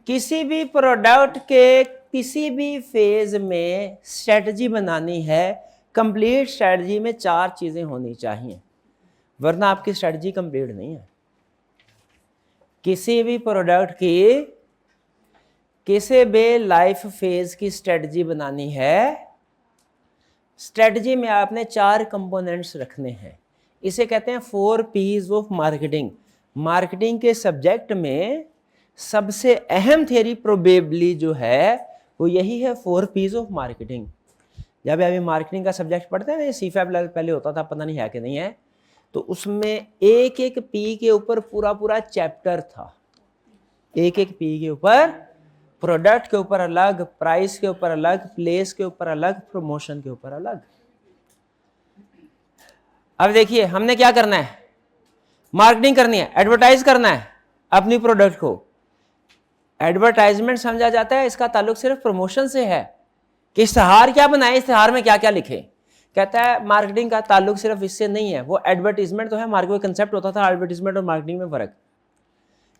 किसी भी प्रोडक्ट के किसी भी फेज में स्ट्रेटजी बनानी है, कंप्लीट स्ट्रेटजी में 4 चीजें होनी चाहिए, वरना आपकी स्ट्रेटजी कंप्लीट नहीं है। किसी भी प्रोडक्ट की किसी भी लाइफ फेज की स्ट्रेटजी बनानी है, स्ट्रेटजी में आपने 4 कंपोनेंट्स रखने हैं। इसे कहते हैं 4 P's ऑफ मार्केटिंग। मार्केटिंग के सब्जेक्ट में सबसे अहम थ्योरी प्रोबेबली जो है वो यही है, 4 P's ऑफ मार्केटिंग। जब अभी मार्केटिंग का सब्जेक्ट पढ़ते हैं ना, CFAP पहले होता था, पता नहीं है कि नहीं है, तो उसमें एक एक P के ऊपर पूरा पूरा चैप्टर था। एक एक P के ऊपर, प्रोडक्ट के ऊपर अलग, प्राइस के ऊपर अलग, प्लेस के ऊपर अलग, प्रमोशन के ऊपर अलग। अब देखिए हमने क्या करना है, मार्केटिंग करनी है, एडवर्टाइज करना है अपनी प्रोडक्ट को। एडवर्टाइजमेंट समझा जाता है, इसका ताल्लुक सिर्फ प्रमोशन से है कि इश्तिहार क्या बनाए, इश्तिहार में क्या क्या लिखे। कहता है मार्केटिंग का ताल्लुक सिर्फ इससे नहीं है, वो एडवर्टीजमेंट तो है, मार्केट में कंसेप्ट होता था एडवर्टीजमेंट और मार्केटिंग में फर्क।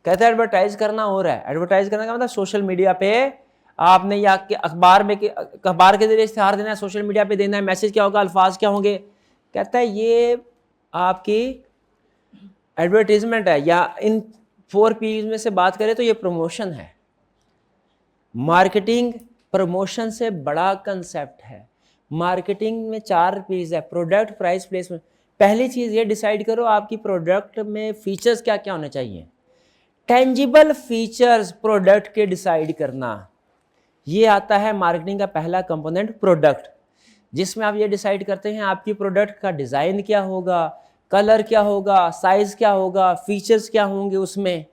कहता है एडवर्टाइज करना हो रहा है, एडवर्टाइज करने का मतलब सोशल मीडिया पे आपने या अखबार के जरिए इश्तिहार देना है, सोशल मीडिया पे देना है, मैसेज क्या होगा, अल्फाज क्या होंगे। कहता है ये आपकी एडवर्टीजमेंट है, या इन 4 P's में से बात करें तो ये प्रमोशन है। मार्केटिंग प्रमोशन से बड़ा कंसेप्ट है। मार्केटिंग में 4 P's है, प्रोडक्ट, प्राइस, प्लेसमेंट। पहली चीज ये डिसाइड करो आपकी प्रोडक्ट में फीचर्स क्या क्या होने चाहिए। टेंजिबल फीचर्स प्रोडक्ट के डिसाइड करना, ये आता है मार्केटिंग का पहला कंपोनेंट, प्रोडक्ट, जिसमें आप ये डिसाइड करते हैं आपकी प्रोडक्ट का डिजाइन क्या होगा, कलर क्या होगा, साइज क्या होगा, फीचर्स क्या होंगे उसमें,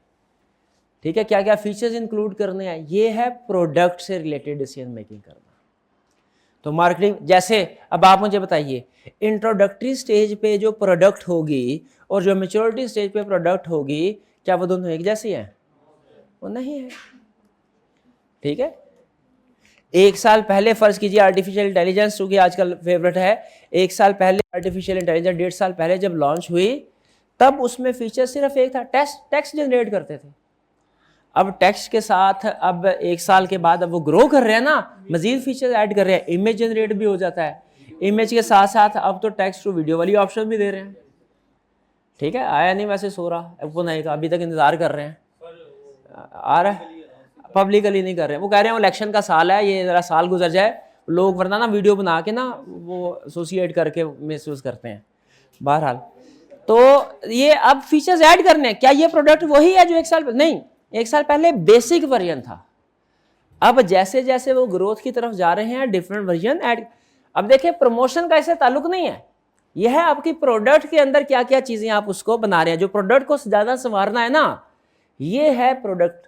ठीक है, क्या क्या फीचर्स इंक्लूड करने हैं। ये है प्रोडक्ट से रिलेटेड डिसीजन मेकिंग करना। तो मार्केटिंग, जैसे अब आप मुझे बताइए, इंट्रोडक्टरी स्टेज पे जो प्रोडक्ट होगी और जो मैच्योरिटी स्टेज पे प्रोडक्ट होगी, क्या वो दोनों एक जैसी हैं? वो नहीं है, ठीक है। 1 साल पहले फर्ज कीजिए आर्टिफिशियल इंटेलिजेंस, चूंकि आजकल फेवरेट है, 1 साल पहले आर्टिफिशियल इंटेलिजेंस, 1.5 साल पहले जब लॉन्च हुई, तब उसमें फीचर सिर्फ एक था, टेक्स्ट जनरेट करते थे। अब टेक्स्ट के साथ अब 1 साल के बाद अब वो ग्रो कर रहे हैं ना, मजीद फीचर ऐड कर रहे हैं, इमेज जनरेट भी हो जाता है, इमेज के साथ साथ अब तो टेक्स्ट टू वीडियो वाली ऑप्शन भी दे रहे हैं। ठीक है, आया नहीं वैसे सो रहा अब वो नहीं, तो अभी तक इंतजार कर रहे हैं, आ रहा है, पब्लिकली नहीं कर रहे हैं। वो कह रहे हैं इलेक्शन का साल है, ये जरा साल गुजर जाए, लोग वरना ना वीडियो बना के ना वो एसोसिएट करके मिसयूज करते हैं। बहरहाल तो ये अब फीचर्स ऐड करने हैं। क्या ये प्रोडक्ट वही है जो 1 साल नहीं, 1 साल पहले बेसिक वर्जन था। अब जैसे जैसे वो ग्रोथ की तरफ जा रहे हैं डिफरेंट वर्जन ऐड। अब देखिए प्रमोशन का इससे ताल्लुक नहीं है, यह है आपकी प्रोडक्ट के अंदर क्या क्या चीजें आप उसको बना रहे हैं। जो प्रोडक्ट को ज्यादा संवारना है ना, ये है प्रोडक्ट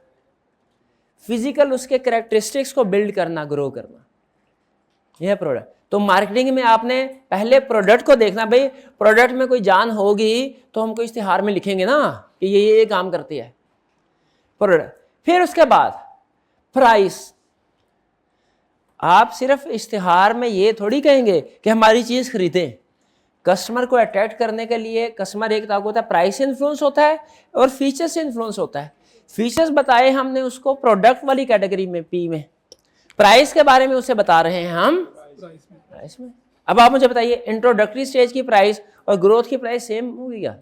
फिजिकल, उसके कैरेक्टरिस्टिक्स को बिल्ड करना, ग्रो करना, यह है प्रोडक्ट। तो मार्केटिंग में आपने पहले प्रोडक्ट को देखना, भाई प्रोडक्ट में कोई जान होगी तो हमको इश्तिहार में लिखेंगे ना कि ये काम करती है प्रोडक्ट। फिर उसके बाद प्राइस। आप सिर्फ इश्तिहार में ये थोड़ी कहेंगे कि हमारी चीज खरीदें। कस्टमर को अट्रैक्ट करने के लिए कस्टमर एक ताकत होता है, प्राइस से इन्फ्लुएंस होता है और फीचर से इन्फ्लुएंस होता है। फीचर्स बताए हमने उसको प्रोडक्ट वाली कैटेगरी में, पी में। प्राइस के बारे में उसे बता रहे हैं हम प्राइस में। अब आप मुझे बताइए इंट्रोडक्टरी स्टेज की प्राइस और ग्रोथ की प्राइस सेम होगी क्या?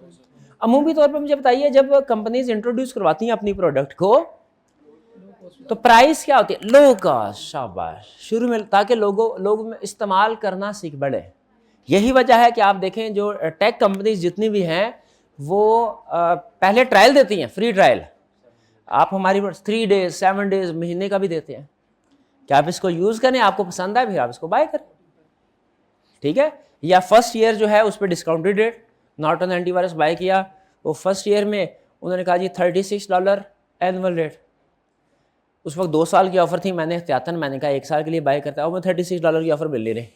अमूमी तौर पर मुझे बताइए, जब कंपनीज इंट्रोड्यूस करवाती हैं अपनी प्रोडक्ट को तो प्राइस क्या होती है? Low cost. शाबाश, शुरू में, ताकि लोग इस्तेमाल करना सीख बढ़े। यही वजह है कि आप देखें जो टेक कंपनीज जितनी भी हैं वो पहले ट्रायल देती हैं, फ्री ट्रायल। आप हमारी 3 डेज 7 डेज महीने का भी देते हैं कि आप इसको यूज करें, आपको पसंद आए फिर आप इसको बाय करें। ठीक है, या फर्स्ट ईयर जो है उस पर discounted rate, Norton antivirus buy किया, वो फर्स्ट ईयर में उन्होंने कहा जी $36 एनुअल रेट। उस वक्त 2 साल की ऑफर थी, मैंने एहतियातन मैंने कहा 1 साल के लिए बाय करता है, और मैं $36 की ऑफर मिल ले रही,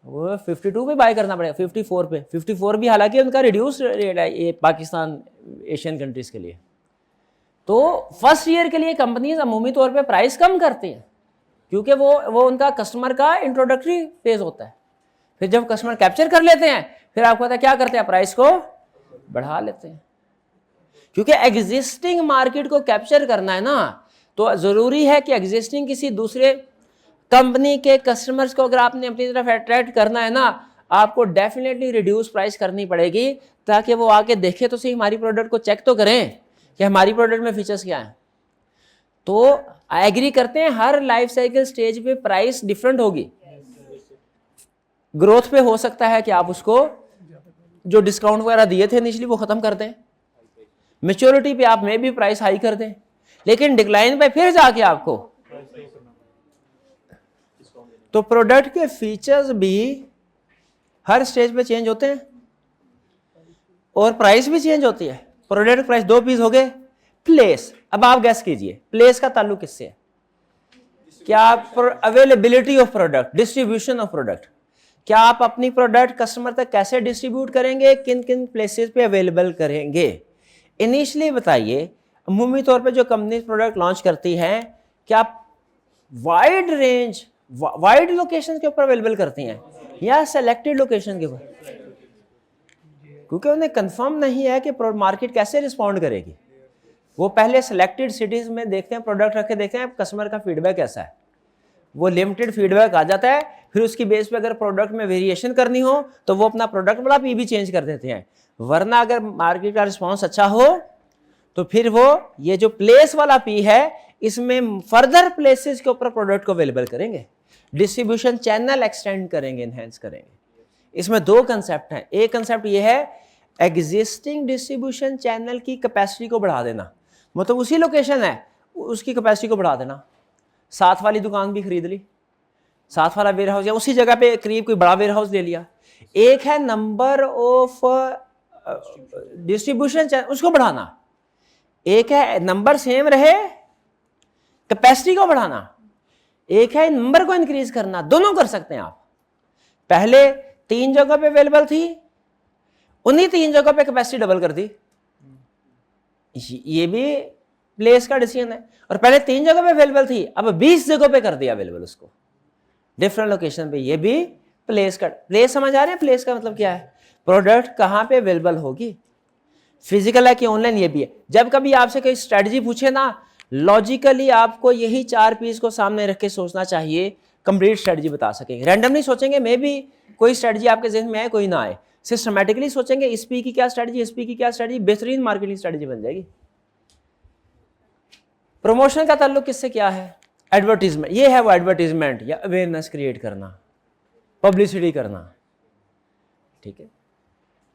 वो 52 पे बाय करना पड़ेगा, 54 पे, 54 भी हालांकि उनका रिड्यूस रेट है ये पाकिस्तान एशियन कंट्रीज के लिए। तो फर्स्ट ईयर के लिए कंपनीज अमूमी तौर पे प्राइस कम करती हैं क्योंकि वो उनका कस्टमर का इंट्रोडक्टरी फेज होता है। फिर जब कस्टमर कैप्चर कर लेते हैं फिर आपको पता है क्या करते हैं, प्राइस को बढ़ा लेते हैं। क्योंकि एग्जिस्टिंग मार्केट को कैप्चर करना है ना, तो जरूरी है कि एग्जिस्टिंग किसी दूसरे कंपनी के कस्टमर्स को अगर आपने अपनी तरफ अट्रैक्ट करना है ना, आपको डेफिनेटली रिड्यूस प्राइस करनी पड़ेगी ताकि वो आके देखे तो सही, हमारी प्रोडक्ट को चेक तो करें कि हमारी प्रोडक्ट में फीचर्स क्या हैं। तो एग्री करते हैं हर लाइफ साइकिल स्टेज पे प्राइस डिफरेंट होगी। ग्रोथ पे हो सकता है कि आप उसको जो डिस्काउंट वगैरह दिए थे इनिशियली वो खत्म कर दें, मैच्योरिटी पे आप में भी प्राइस हाई कर दें, लेकिन डिक्लाइन पे फिर जाके आपको, तो प्रोडक्ट के फीचर्स भी हर स्टेज पे चेंज होते हैं और प्राइस भी चेंज होती है। प्रोडक्ट प्राइस 2 पीस हो गए। प्लेस, अब आप गैस कीजिए प्लेस का ताल्लुक किससे है? क्या availability of product, distribution of product, क्या आप अपनी प्रोडक्ट कस्टमर तक कैसे डिस्ट्रीब्यूट करेंगे, किन किन प्लेसेस पे अवेलेबल करेंगे। इनिशियली बताइए, अमूमी तौर पे जो कंपनी प्रोडक्ट लॉन्च करती है क्या वाइड रेंज, वाइड लोकेशन के ऊपर अवेलेबल करती हैं या सेलेक्टेड लोकेशन के ऊपर? क्योंकि उन्हें कंफर्म नहीं है कि मार्केट कैसे रिस्पॉन्ड करेगी। वो पहले सेलेक्टेड सिटीज में देखते हैं, प्रोडक्ट रखे देखते हैं कस्टमर का फीडबैक कैसा है, वो लिमिटेड फीडबैक आ जाता है, फिर उसकी बेस पे अगर प्रोडक्ट में वेरिएशन करनी हो तो वो अपना प्रोडक्ट वाला पी भी चेंज कर देते हैं। वरना अगर मार्केट का रिस्पॉन्स अच्छा हो तो फिर वो ये जो प्लेस वाला पी है इसमें फर्दर प्लेसेस के ऊपर प्रोडक्ट को अवेलेबल करेंगे, डिस्ट्रीब्यूशन चैनल एक्सटेंड करेंगे, एनहेंस करेंगे। इसमें 2 कंसेप्ट हैं। एक कंसेप्ट ये है एग्जिस्टिंग डिस्ट्रीब्यूशन चैनल की कैपेसिटी को बढ़ा देना, मतलब उसी लोकेशन है उसकी कैपेसिटी को बढ़ा देना। साथ वाली दुकान भी खरीद ली, साथ वाला वेयर हाउस या उसी जगह पे करीब कोई बड़ा वेयर हाउस ले लिया। एक है नंबर ऑफ डिस्ट्रीब्यूशन चैनल, उसको बढ़ाना। एक है नंबर सेम रहे, कैपेसिटी को बढ़ाना। एक है नंबर को इंक्रीज करना। दोनों कर सकते हैं आप। पहले 3 जगह पे अवेलेबल थी, उन्हीं 3 जगह पे कैपेसिटी डबल कर दी, ये भी प्लेस का डिसीजन है। और पहले 3 जगह पे अवेलेबल थी, अब 20 जगह पे कर दिया अवेलेबल उसको, डिफरेंट लोकेशन पे। ये भी प्लेस का, प्लेस समझ आ रहे हैं? प्लेस का मतलब क्या है? प्रोडक्ट कहां पे अवेलेबल होगी। फिजिकल है कि ऑनलाइन, ये भी है। जब कभी आपसे कोई स्ट्रेटजी पूछे ना, लॉजिकली आपको यही 4 पीस को सामने रख के सोचना चाहिए, कंप्लीट स्ट्रेटजी बता सकेंगे। रैंडमली सोचेंगे मे भी कोई स्ट्रेटजी आपके जहन में आए, कोई ना आए। सिस्टमैटिकली सोचेंगे इस पी की क्या स्ट्रेटजी, इस पी की क्या स्ट्रेटजी, बेहतरीन मार्केटिंग स्ट्रेटजी बन जाएगी। प्रमोशन का ताल्लुक किससे क्या है? एडवर्टीजमेंट, ये है वो एडवर्टीजमेंट या अवेयरनेस क्रिएट करना, पब्लिसिटी करना, ठीक है।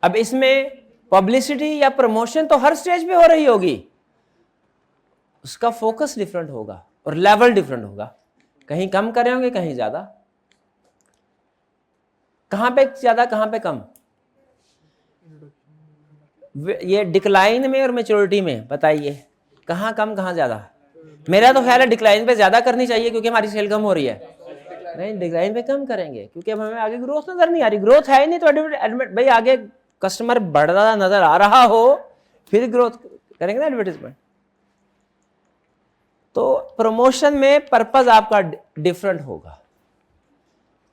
अब इसमें पब्लिसिटी या प्रमोशन तो हर स्टेज पे हो रही होगी, उसका फोकस डिफरेंट होगा और लेवल डिफरेंट होगा। कहीं कम कर रहे होंगे, कहीं ज्यादा। कहां पे ज्यादा, कहां पे कम? ये डिक्लाइन में और मैच्योरिटी में बताइए, कहां कम कहां ज्यादा? मेरा तो ख्याल है डिक्लाइन पे ज्यादा करनी चाहिए क्योंकि हमारी सेल कम हो रही है। नहीं, डिक्लाइन पे कम करेंगे क्योंकि अब हमें आगे ग्रोथ नजर नहीं आ रही। ग्रोथ है ही नहीं तो एडवर्टाइजमेंट, भाई आगे कस्टमर बढ़ता नजर आ रहा हो फिर ग्रोथ करेंगे ना एडवर्टाइजमेंट। तो प्रमोशन में पर्पस आपका डिफरेंट होगा।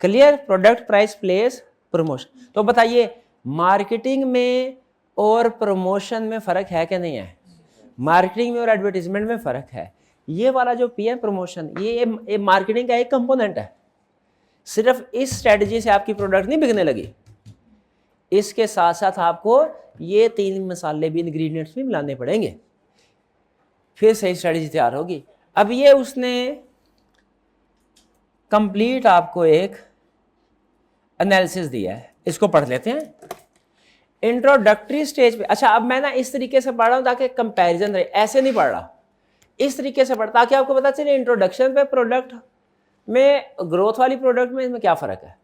Clear? Product, price, place, promotion. तो बताइए मार्केटिंग में और प्रमोशन में फर्क है कि नहीं है? मार्केटिंग में और एडवर्टाइजमेंट में फर्क है। ये वाला जो पी है प्रमोशन, ये मार्केटिंग का एक कंपोनेंट है। सिर्फ इस स्ट्रेटजी से आपकी प्रोडक्ट नहीं बिकने लगी, इसके साथ साथ आपको ये 3 मसाले भी, इंग्रेडिएंट्स भी मिलाने पड़ेंगे, फिर सही स्ट्रेटजी तैयार होगी। अब ये उसने कंप्लीट आपको एक एनालिसिस दिया है, इसको पढ़ लेते हैं। इंट्रोडक्टरी स्टेज पे, अच्छा अब मैं ना इस तरीके से पढ़ रहा हूं ताकि कंपैरिजन रहे, ऐसे नहीं पढ़ रहा, इस तरीके से पढ़ ताकि आपको पता चले इंट्रोडक्शन पे प्रोडक्ट में, ग्रोथ वाली प्रोडक्ट में इसमें क्या फर्क है।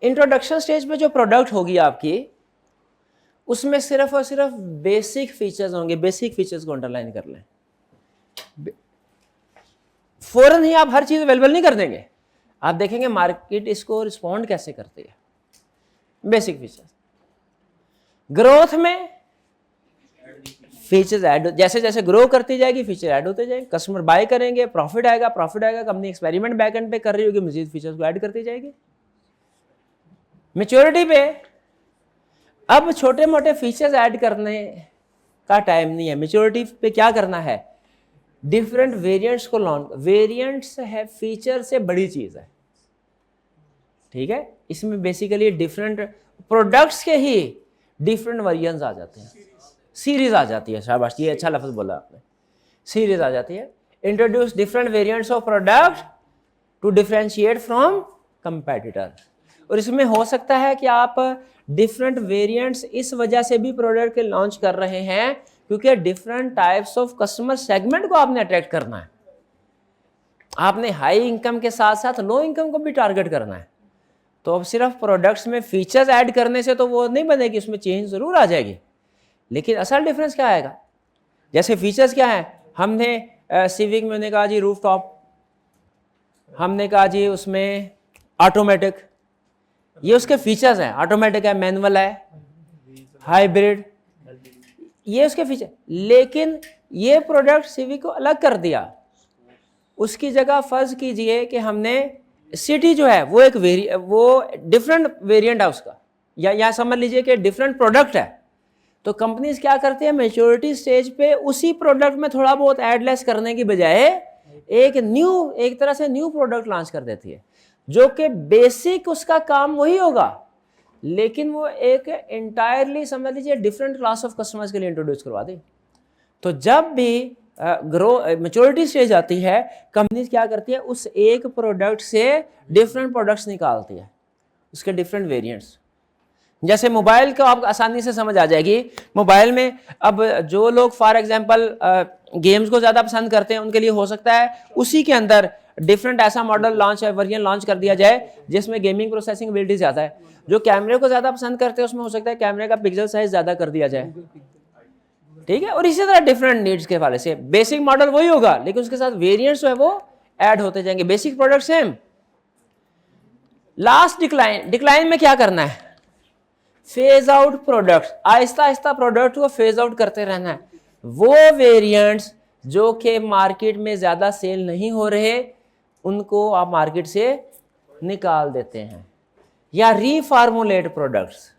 इंट्रोडक्शन स्टेज पे जो प्रोडक्ट होगी आपकी, उसमें सिर्फ और सिर्फ बेसिक फीचर्स होंगे। बेसिक फीचर्स को अंडरलाइन कर लें। फौरन ही आप हर चीज अवेलेबल नहीं कर देंगे, आप देखेंगे मार्केट इसको रिस्पॉन्ड कैसे करती है। Basic features. ग्रोथ में फीचर्स ऐड, जैसे जैसे ग्रो करती जाएगी फीचर ऐड होते जाएंगे, कस्टमर बाय करेंगे, प्रॉफिट आएगा, कंपनी एक्सपेरिमेंट बैकएंड पे कर रही होगी, मजीद फीचर्स को ऐड करती जाएगी। मैच्योरिटी पे अब छोटे मोटे फीचर्स ऐड करने का टाइम नहीं है। मैच्योरिटी पे क्या करना है? डिफरेंट वेरिएंट्स को लॉन्च। वेरिएंट्स है फीचर से बड़ी चीज है, ठीक है। इसमें बेसिकली डिफरेंट प्रोडक्ट्स के ही डिफरेंट वेरिएंट्स आ जाते हैं, सीरीज आ जाती है। शाबाश, ये अच्छा लफ्ज बोला आपने, सीरीज आ जाती है। Introduce different variants of product to differentiate from competitor. और इसमें हो सकता है कि आप डिफरेंट वेरिएंट्स इस वजह से भी प्रोडक्ट के लॉन्च कर रहे हैं क्योंकि different types of customer segment को आपने अट्रैक्ट करना है। आपने हाई इनकम के साथ साथ लो इनकम को भी टारगेट करना है। तो अब सिर्फ प्रोडक्ट्स में फीचर्स ऐड करने से तो वो नहीं बनेगी, उसमें चेंज जरूर आ जाएगी, लेकिन असल डिफरेंस क्या आएगा? जैसे फीचर्स क्या है, हमने सिविक में कहा जी रूफ टॉप, हमने कहा जी उसमें ऑटोमेटिक, ये उसके फीचर्स हैं। ऑटोमेटिक है, मैनुअल है, हाइब्रिड, ये उसके फीचर। लेकिन ये प्रोडक्ट सिविक को अलग कर दिया, उसकी जगह फर्ज कीजिए कि हमने सिटी जो है वो एक वो डिफरेंट वेरिएंट है उसका, या यहाँ समझ लीजिए कि डिफरेंट प्रोडक्ट है। तो कंपनीज क्या करती है, मैच्योरिटी स्टेज पे उसी प्रोडक्ट में थोड़ा बहुत एडलेस करने की बजाय एक तरह से न्यू प्रोडक्ट लॉन्च कर देती है, जो कि बेसिक उसका काम वही होगा, लेकिन वो एक इंटायरली समझ लीजिए डिफरेंट क्लास ऑफ कस्टमर्स के लिए इंट्रोड्यूस करवा दी। तो जब भी मैच्योरिटी स्टेज आती है, कंपनीज क्या करती है, उस एक प्रोडक्ट से डिफरेंट प्रोडक्ट्स निकालती है, उसके डिफरेंट वेरिएंट्स। जैसे मोबाइल को आप आसानी से समझ आ जाएगी। मोबाइल में अब जो लोग फॉर एग्जांपल गेम्स को ज़्यादा पसंद करते हैं, उनके लिए हो सकता है उसी के अंदर डिफरेंट ऐसा मॉडल वर्जन लॉन्च कर दिया जाए जिसमें गेमिंग प्रोसेसिंग एबिलिटी ज़्यादा है। जो कैमरे को ज़्यादा पसंद करते हैं, उसमें हो सकता है कैमरे का पिक्सल साइज ज़्यादा कर दिया जाए, ठीक है। और इसी तरह डिफरेंट नीड्स के हवाले से बेसिक मॉडल वही होगा, लेकिन उसके साथ वेरिएंट्स जो है वो ऐड होते जाएंगे। Basic product same. Last decline में क्या करना है, phase out products, Aahista Aahista product को फेज आउट करते रहना है। वो वेरिएंट्स जो कि मार्केट में ज्यादा सेल नहीं हो रहे, उनको आप मार्केट से निकाल देते हैं। या रीफार्मुलेट प्रोडक्ट्स।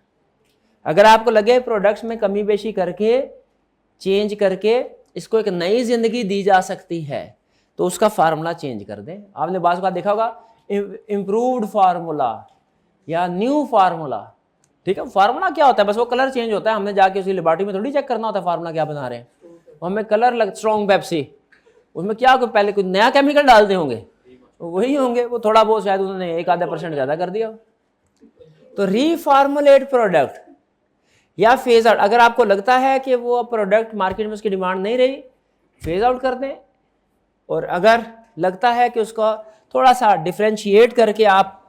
अगर आपको लगे प्रोडक्ट्स में कमी बेशी करके चेंज करके इसको एक नई जिंदगी दी जा सकती है तो उसका फार्मूला चेंज कर दें। आपने बात का देखा होगा इम्प्रूव्ड फार्मूला या न्यू फार्मूला, ठीक है। फार्मूला क्या होता है? बस वो कलर चेंज होता है। हमने जाके उसकी लेबोरेटरी में थोड़ी चेक करना होता है फार्मूला क्या बना रहे हैं। हमें कलर लग स्ट्रॉन्ग पेप्सी, उसमें क्या कोई पहले कुछ नया केमिकल डालते होंगे, वही होंगे। वो थोड़ा बहुत शायद उन्होंने 1-आधा% ज़्यादा कर दिया। तो रीफार्मुलेट प्रोडक्ट या फेज आउट, अगर आपको लगता है कि वो प्रोडक्ट मार्केट में उसकी डिमांड नहीं रही, फेज आउट कर दें। और अगर लगता है कि उसका थोड़ा सा डिफ्रेंशिएट करके आप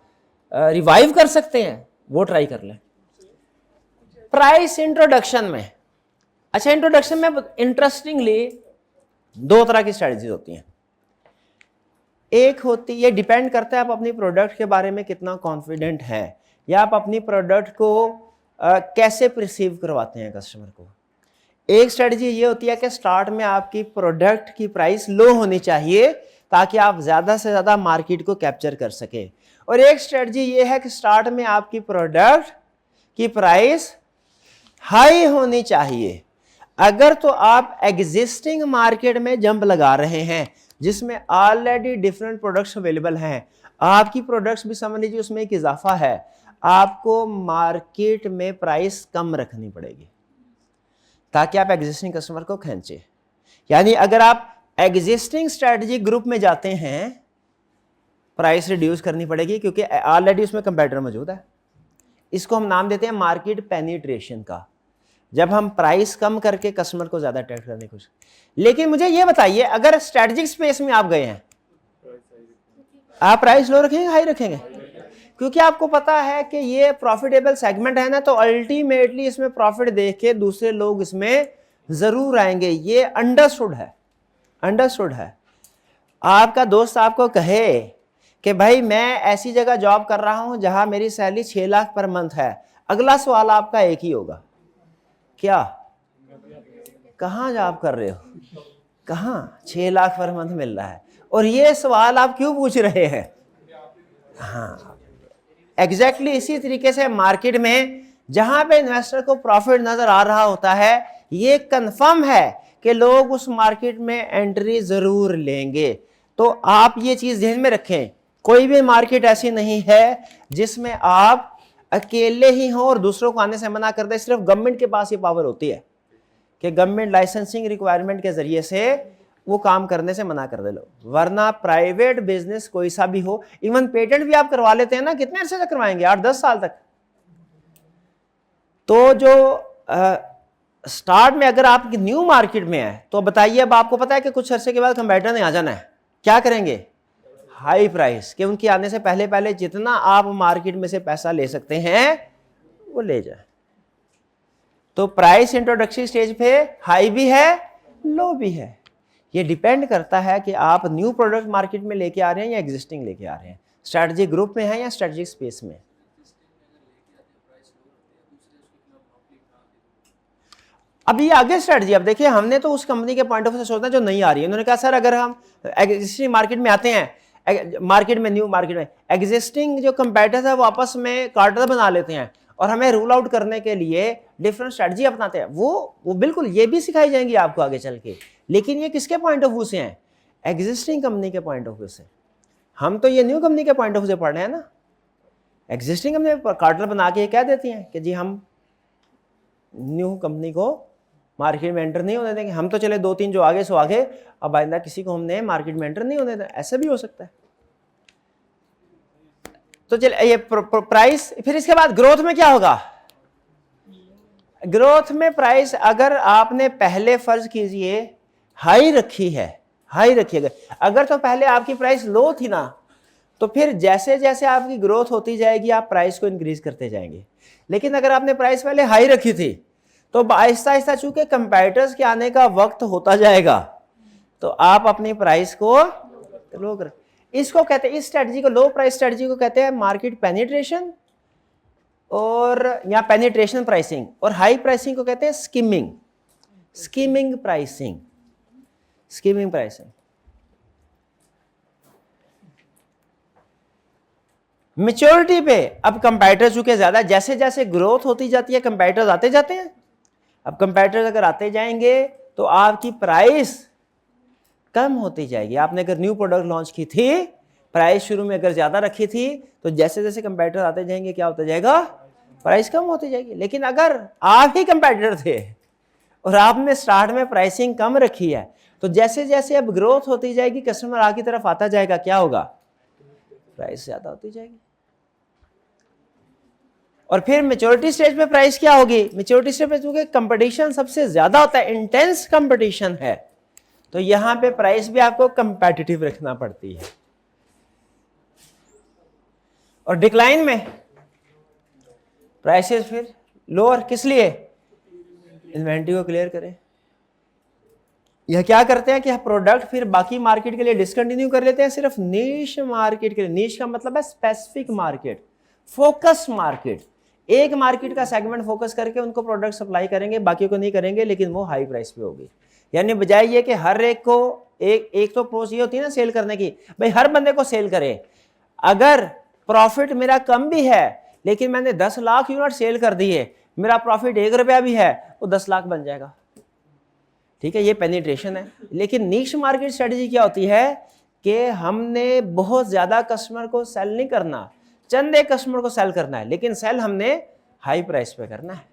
रिवाइव कर सकते हैं, वो ट्राई कर लें। प्राइस इंट्रोडक्शन में, अच्छा इंट्रोडक्शन में इंटरेस्टिंगली 2 तरह की स्ट्रेटजीज होती हैं। एक होती, ये डिपेंड करता है आप अपनी प्रोडक्ट के बारे में कितना कॉन्फिडेंट हैं या आप अपनी प्रोडक्ट को कैसे परसीव करवाते हैं कस्टमर को। एक स्ट्रेटजी ये होती है कि स्टार्ट में आपकी प्रोडक्ट की प्राइस लो होनी चाहिए ताकि आप ज़्यादा से ज़्यादा मार्केट को कैप्चर कर सके। और एक स्ट्रेटजी ये है कि स्टार्ट में आपकी प्रोडक्ट की प्राइस हाई होनी चाहिए। अगर तो आप एग्जिस्टिंग मार्केट में जंप लगा रहे हैं जिसमें ऑलरेडी डिफरेंट प्रोडक्ट्स अवेलेबल हैं, आपकी प्रोडक्ट्स भी समझ लीजिए उसमें एक इजाफा है, आपको मार्केट में प्राइस कम रखनी पड़ेगी ताकि आप एग्जिस्टिंग कस्टमर को खींचे। यानी अगर आप एग्जिस्टिंग स्ट्रेटजी ग्रुप में जाते हैं, प्राइस रिड्यूस करनी पड़ेगी क्योंकि ऑलरेडी उसमें कंपेटिटर मौजूद है। इसको हम नाम देते हैं मार्केट पेनिट्रेशन का, जब हम प्राइस कम करके कस्टमर को ज्यादा अट्रैक्ट करने की कोशिश। लेकिन मुझे ये बताइए, अगर स्ट्रेटेजिक स्पेस में आप गए हैं, आप प्राइस लो रखेंगे हाई रखेंगे? क्योंकि आपको पता है कि ये प्रॉफिटेबल सेगमेंट है ना, तो अल्टीमेटली इसमें प्रॉफिट देख के दूसरे लोग इसमें जरूर आएंगे। ये अंडरस्टूड है, अंडरस्टूड है। आपका दोस्त आपको कहे कि भाई मैं ऐसी जगह जॉब कर रहा हूं जहां मेरी सैलरी 6 लाख पर मंथ है, अगला सवाल आपका एक ही होगा, क्या कहां जॉब कर रहे हो, कहां 6 लाख पर मंथ मिल रहा है? और ये सवाल आप क्यों पूछ रहे हैं? हाँ, एग्जैक्टली इसी तरीके से मार्केट में जहां पे इन्वेस्टर को प्रॉफिट नजर आ रहा होता है, ये कंफर्म है कि लोग उस मार्केट में एंट्री जरूर लेंगे। तो आप ये चीज ध्यान में रखें, कोई भी मार्केट ऐसी नहीं है जिसमें आप अकेले ही हो और दूसरों को आने से मना कर दे। सिर्फ गवर्नमेंट के पास ये पावर होती है कि गवर्नमेंट लाइसेंसिंग रिक्वायरमेंट के जरिए से वो काम करने से मना कर दे लो, वरना प्राइवेट बिजनेस कोई सा भी हो, इवन पेटेंट भी आप करवा लेते हैं ना, कितने अरसे तक करवाएंगे? 8-10 साल तक। तो जो स्टार्ट में अगर आप न्यू मार्केट में है तो बताइए, अब आपको पता है कि कुछ अरसे के बाद कंपेटिटर ने आ जाना है, क्या करेंगे? हाई प्राइस, कि उनके आने से पहले पहले जितना आप मार्केट में से पैसा ले सकते हैं वो ले जाए। तो प्राइस इंट्रोडक्शन स्टेज पे हाई भी है, लो भी है। ये डिपेंड करता है कि आप न्यू प्रोडक्ट मार्केट में लेके आ रहे हैं या एग्जिस्टिंग लेके आ रहे हैं, स्ट्रेटजी ग्रुप में है या स्ट्रेटजिक स्पेस में। अब ये आगे स्ट्रेटजी, अब देखिए हमने तो उस कंपनी के पॉइंट ऑफ व्यू से सोचना जो नहीं आ रही है। उन्होंने कहा सर अगर हम एग्जिस्टिंग मार्केट में आते हैं, मार्केट में न्यू मार्केट में एग्जिस्टिंग जो कंपेटिटर्स है वो आपस में कार्टेल बना लेते हैं और हमें रूल आउट करने के लिए डिफरेंट स्ट्रेटजी अपनाते हैं। वो बिल्कुल ये भी सिखाई जाएंगी आपको आगे चल के, लेकिन ये किसके पॉइंट ऑफ व्यू से हैं? एग्जिस्टिंग कंपनी के पॉइंट ऑफ व्यू से। हम तो ये न्यू कंपनी के पॉइंट ऑफ व्यू से पढ़ रहे हैं ना। एग्जिस्टिंग कंपनी कार्टेल बना के कह देती हैं कि जी हम न्यू कंपनी को मार्केट में एंटर नहीं होने देंगे, हम तो चले 2-3 जो आगे सो आगे, अब आइंदा किसी को हमने मार्केट में एंटर नहीं होने देना। ऐसा भी हो सकता है। तो चलिए ये प्राइस, फिर इसके बाद ग्रोथ में क्या होगा? ग्रोथ में प्राइस अगर आपने पहले फर्ज कीजिए हाई रखी है, हाई रखिएगा। अगर तो पहले आपकी प्राइस लो थी ना, तो फिर जैसे जैसे आपकी ग्रोथ होती जाएगी आप प्राइस को इंक्रीज करते जाएंगे। लेकिन अगर आपने प्राइस पहले हाई रखी थी तो आहिस्ता आहिस्ता चूंकि कंपेटिटर्स के आने का वक्त होता जाएगा तो आप अपनी प्राइस को लो कर, इसको कहते हैं, इस स्ट्रेटजी को, लो प्राइस स्ट्रेटजी को कहते हैं मार्केट पेनिट्रेशन, और या पेनिट्रेशन प्राइसिंग। और हाई प्राइसिंग को कहते हैं skimming, skimming pricing, skimming pricing. Maturity पे अब कंपैरेटर चूंकि ज़्यादा, जैसे जैसे ग्रोथ होती जाती है कंपैरेटर्स आते जाते हैं। अब कंपैरेटर्स अगर आते जाएंगे तो आपकी प्राइस कम होती जाएगी। आपने अगर न्यू प्रोडक्ट लॉन्च की थी, प्राइस शुरू में अगर ज़्यादा रखी थी, तो जैसे जैसे कंपैरेटर आते जाएंगे क्या होता जाएगा, प्राइस कम होती जाएगी। लेकिन अगर आप ही कंपैरेटर थे और आपने स्टार्ट में प्राइसिंग कम रखी है, तो जैसे जैसे अब ग्रोथ होती जाएगी, कस्टमर आगे तरफ आता जाएगा, क्या होगा, प्राइस ज़्यादा होती जाएगी। और फिर मेच्योरिटी स्टेज पे प्राइस क्या होगी, मेच्योरिटी स्टेज पे चूंकि कंपटीशन सबसे ज्यादा होता है, इंटेंस कंपटीशन है, तो यहां पे प्राइस भी आपको कंपेटिटिव रखना पड़ती है। और डिक्लाइन में प्राइसेस फिर लोअर, किस लिए, इन्वेंटरी को क्लियर करें। यह क्या करते हैं कि प्रोडक्ट फिर बाकी मार्केट के लिए डिसकंटिन्यू कर लेते हैं, सिर्फ नीश मार्केट के लिए। नीश का मतलब है स्पेसिफिक मार्केट, फोकस मार्केट। एक मार्केट का सेगमेंट फोकस करके उनको प्रोडक्ट सप्लाई करेंगे, बाकी को नहीं करेंगे, लेकिन वो हाई प्राइस पे होगी। यानी बजाय ये कि हर एक को एक तो अप्रोच ये होती है ना सेल करने की, भाई हर बंदे को सेल करें। अगर प्रॉफिट मेरा कम भी है लेकिन मैंने 10 लाख यूनिट सेल कर दिए, मेरा प्रॉफिट 1 रुपया भी है, वो 10 लाख बन जाएगा। ठीक है, ये पेनिट्रेशन है। लेकिन नीश मार्केट स्ट्रेटजी क्या होती है कि हमने बहुत ज्यादा कस्टमर को सेल नहीं करना, चंद एक कस्टमर को सेल करना है, लेकिन सेल हमने हाई प्राइस पे करना है।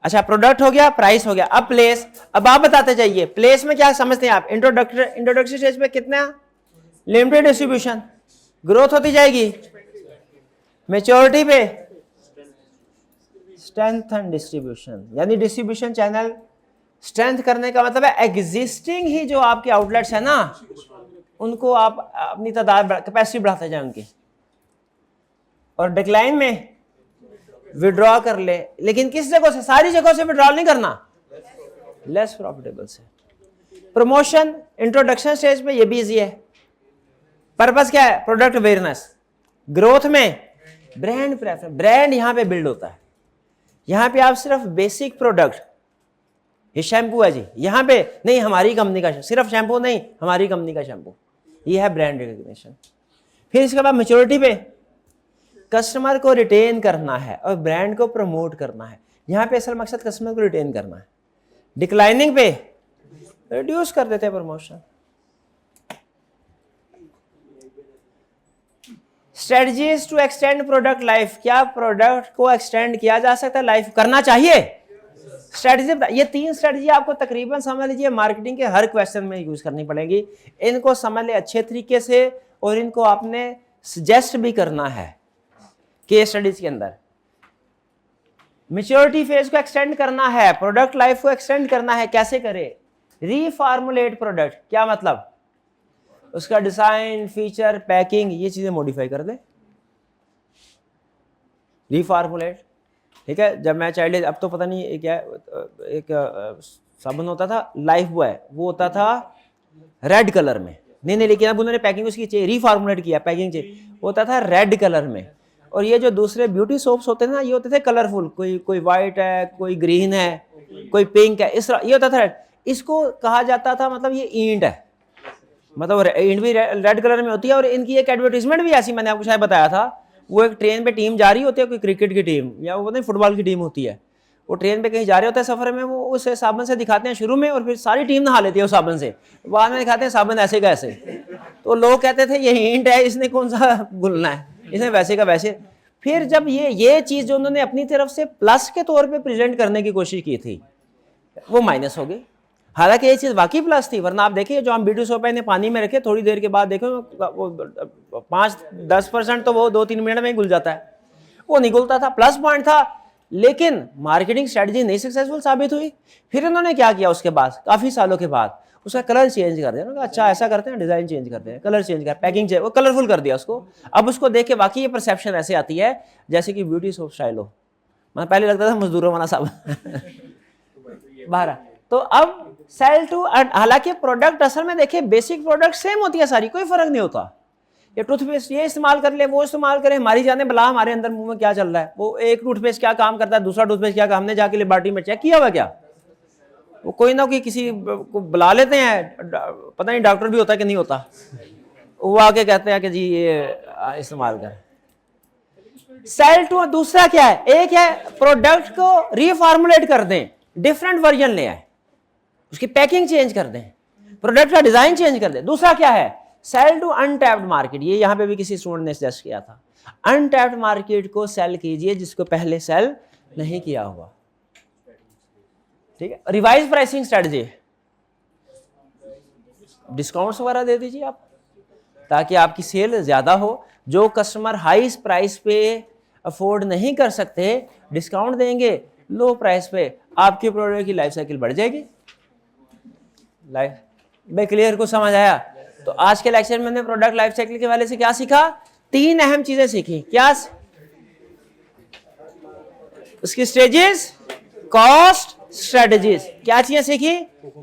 अच्छा, प्रोडक्ट हो गया, प्राइस हो गया, अब प्लेस। अब आप बताते जाइए प्लेस में क्या समझते हैं आप। इंट्रोडक्टरी स्टेज पे कितना, लिमिटेड डिस्ट्रीब्यूशन, ग्रोथ होती जाएगी। मैच्योरिटी पे स्ट्रेंथन डिस्ट्रीब्यूशन, यानी डिस्ट्रीब्यूशन चैनल स्ट्रेंथ करने का मतलब है एग्जिस्टिंग ही जो आपके आउटलेट्स है ना, उनको आप अपनी तादाद कैपेसिटी बढ़ाते जाए उनकी। और डिक्लाइन में विड्रॉ कर ले, लेकिन किस जगह से, सारी जगहों से विड्रॉ नहीं करना, लेस प्रॉफिटेबल से। प्रमोशन इंट्रोडक्शन स्टेज पे ये भी इजी है। पर्पस क्या है, प्रोडक्ट अवेयरनेस। ग्रोथ में ब्रांड प्रेफरेंस, ब्रांड यहां पे बिल्ड होता है। यहां पे आप सिर्फ बेसिक प्रोडक्ट, ये शैम्पू है जी, यहां पे नहीं हमारी कंपनी का, सिर्फ शैम्पू नहीं हमारी कंपनी का शैम्पू, ये है ब्रांड रिकग्निशन। फिर इसके बाद मैच्योरिटी पे कस्टमर को रिटेन करना है और ब्रांड को प्रमोट करना है। यहां पे असल मकसद कस्टमर को रिटेन करना है। डिक्लाइनिंग पे रिड्यूस कर देते हैं promotion. Strategies to extend product life, क्या प्रोडक्ट को एक्सटेंड किया जा सकता है, लाइफ करना चाहिए। स्ट्रेटजी, ये 3 स्ट्रेटजी आपको तकरीबन समझ लीजिए मार्केटिंग के हर क्वेश्चन में यूज करनी पड़ेगी। इनको समझ ले अच्छे तरीके से और इनको आपने सजेस्ट भी करना है केस स्टडीज के अंदर। मैच्योरिटी फेज को एक्सटेंड करना है, प्रोडक्ट लाइफ को एक्सटेंड करना है, कैसे करें, रीफॉर्मुलेट प्रोडक्ट, क्या मतलब, उसका डिजाइन, फीचर, पैकिंग, ये चीजें मॉडिफाई कर दे, रीफॉर्मुलेट। ठीक है, जब मैं चाइल्ड, अब तो पता नहीं क्या, एक साबुन होता था लाइफ बॉय, वो होता था रेड कलर में, नहीं लेकिन अब उन्होंने पैकिंग उसकी चाहिए, रीफॉर्मुलेट किया, पैकिंग चाहिए, होता था रेड कलर में। और ये जो दूसरे ब्यूटी सोप्स होते थे ना, ये होते थे कलरफुल, कोई वाइट है, कोई ग्रीन है, कोई पिंक है, इस तरह ये होता था। इसको कहा जाता था, मतलब ये ईंट है, मतलब ईंट भी रेड कलर में होती है। और इनकी एक एडवर्टीजमेंट भी ऐसी मैंने आपको शायद बताया था, वो एक ट्रेन पे टीम जा रही होती है, कोई क्रिकेट की टीम या वो नहीं फुटबॉल की टीम होती है, वो ट्रेन पे कहीं जा रहे होते हैं सफर में, वो उस साबुन से दिखाते हैं शुरू में और फिर सारी टीम नहा लेती है उस साबुन से, बाद में दिखाते हैं साबुन ऐसे का ऐसे। तो लोग कहते थे ये ईंट है, इसने कौन सा घुलना है, इसने वैसे का वैसे। फिर जब ये चीज जो उन्होंने अपनी तरफ से प्लस के तौर पे प्रेजेंट करने की कोशिश की थी, वो माइनस हो गई। हालांकि ये चीज वाकई प्लस थी, वरना आप देखिए जो हम ब्यूटी सोप ने पानी में रखे, थोड़ी देर के बाद देखो वो 5-10% तो वो 2-3 मिनट में ही घुल जाता है, वो नहीं घुलता था, प्लस पॉइंट था। लेकिन मार्केटिंग स्ट्रेटजी नहीं सक्सेसफुल साबित हुई। फिर इन्होंने क्या किया, उसके बाद काफी सालों के बाद उसका कलर चेंज कर दिया। अच्छा ऐसा करते हैं, डिजाइन चेंज करते हैं, कलर चेंज कर, पैकिंग चेंज, वो कलरफुल कर दिया उसको। अब उसको देख के वाकई ये परसेप्शन ऐसे आती है जैसे कि ब्यूटी सोप स्टाइल हो, मतलब पहले लगता था मजदूरों वाला साबुन बाहर। तो अब सेल टू, हालांकि प्रोडक्ट असल में देखिए बेसिक प्रोडक्ट सेम होती है सारी, कोई फर्क नहीं होता। ये टूथपेस्ट ये इस्तेमाल कर ले, वो इस्तेमाल करें, हमारी जाने बला हमारे अंदर मुंह में क्या चल रहा है, वो एक टूथपेस्ट क्या काम करता है, दूसरा टूथपेस्ट क्या काम, हमने जाके लेबॉर्टरी में चेक किया हुआ क्या, वो कोई ना कोई किसी को बुला लेते हैं, पता नहीं डॉक्टर भी होता है कि नहीं होता, वो आके कहते हैं कि जी ये इस्तेमाल कर। सेल टू दूसरा क्या है, एक है प्रोडक्ट को रीफॉर्मुलेट कर दें, डिफरेंट वर्जन ले आए, उसकी पैकिंग चेंज कर दें, प्रोडक्ट का डिजाइन चेंज कर दें। दूसरा क्या है, सेल टू अनटैप्ड मार्केट, ये यहां पे भी किसी स्टूडेंट ने सजेस्ट किया था, अनटैप्ड मार्केट को सेल कीजिए जिसको पहले सेल नहीं किया हुआ। ठीक है, रिवाइज प्राइसिंग स्ट्रेटजी, डिस्काउंट्स वगैरह दे दीजिए आप ताकि आपकी सेल ज्यादा हो। जो कस्टमर हाई प्राइस पे अफोर्ड नहीं कर सकते, डिस्काउंट देंगे लो प्राइस पे, आपके प्रोडक्ट की लाइफ साइकिल बढ़ जाएगी। लाइफ भाई क्लियर को समझ आया? तो आज के लेक्चर में हमने प्रोडक्ट लाइफ साइकिल के वाले से क्या सीखा, 3 अहम चीजें सीखी। क्या? उसकी स्टेजेस, कॉस्ट, स्ट्रेटजीज। क्या चीजें सीखी?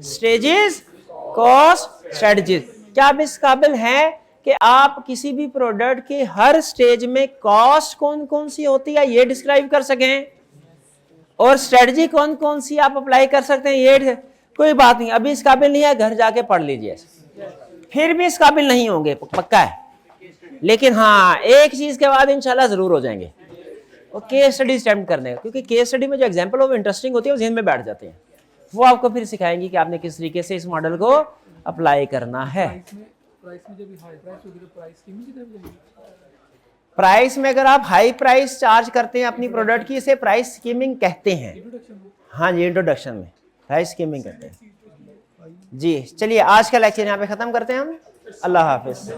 Stages, cost, strategies. क्या आप इस काबिल हैं कि आप किसी भी प्रोडक्ट के हर स्टेज में कॉस्ट कौन कौन सी होती है ये डिस्क्राइब कर सकें, और स्ट्रेटजी कौन कौन सी आप अप्लाई कर सकते हैं ये? कोई बात नहीं, अभी इस काबिल नहीं है, घर जाके पढ़ लीजिए, फिर भी इस काबिल नहीं होंगे पक्का है। लेकिन हाँ, एक चीज के बाद इंशाल्लाह जरूर हो जाएंगे, वो केस स्टडी अटेम्प्ट करने का, क्योंकि केस स्टडी में जो एग्जांपल ऑफ इंटरेस्टिंग होती है वो ज़हन में बैठ जाते हैं। वो आपको फिर सिखाएंगे कि आपने किस तरीके से इस मॉडल को अप्लाई करना है। प्राइस में अगर आप हाई प्राइस चार्ज करते हैं अपनी प्रोडक्ट की, इसे प्राइस स्कीमिंग कहते हैं। हाँ जी, इंट्रोडक्शन में प्राइस स्कीमिंग कहते हैं जी। चलिए आज का लेक्चर यहाँ पे खत्म करते हैं हम। अल्लाह हाफिज।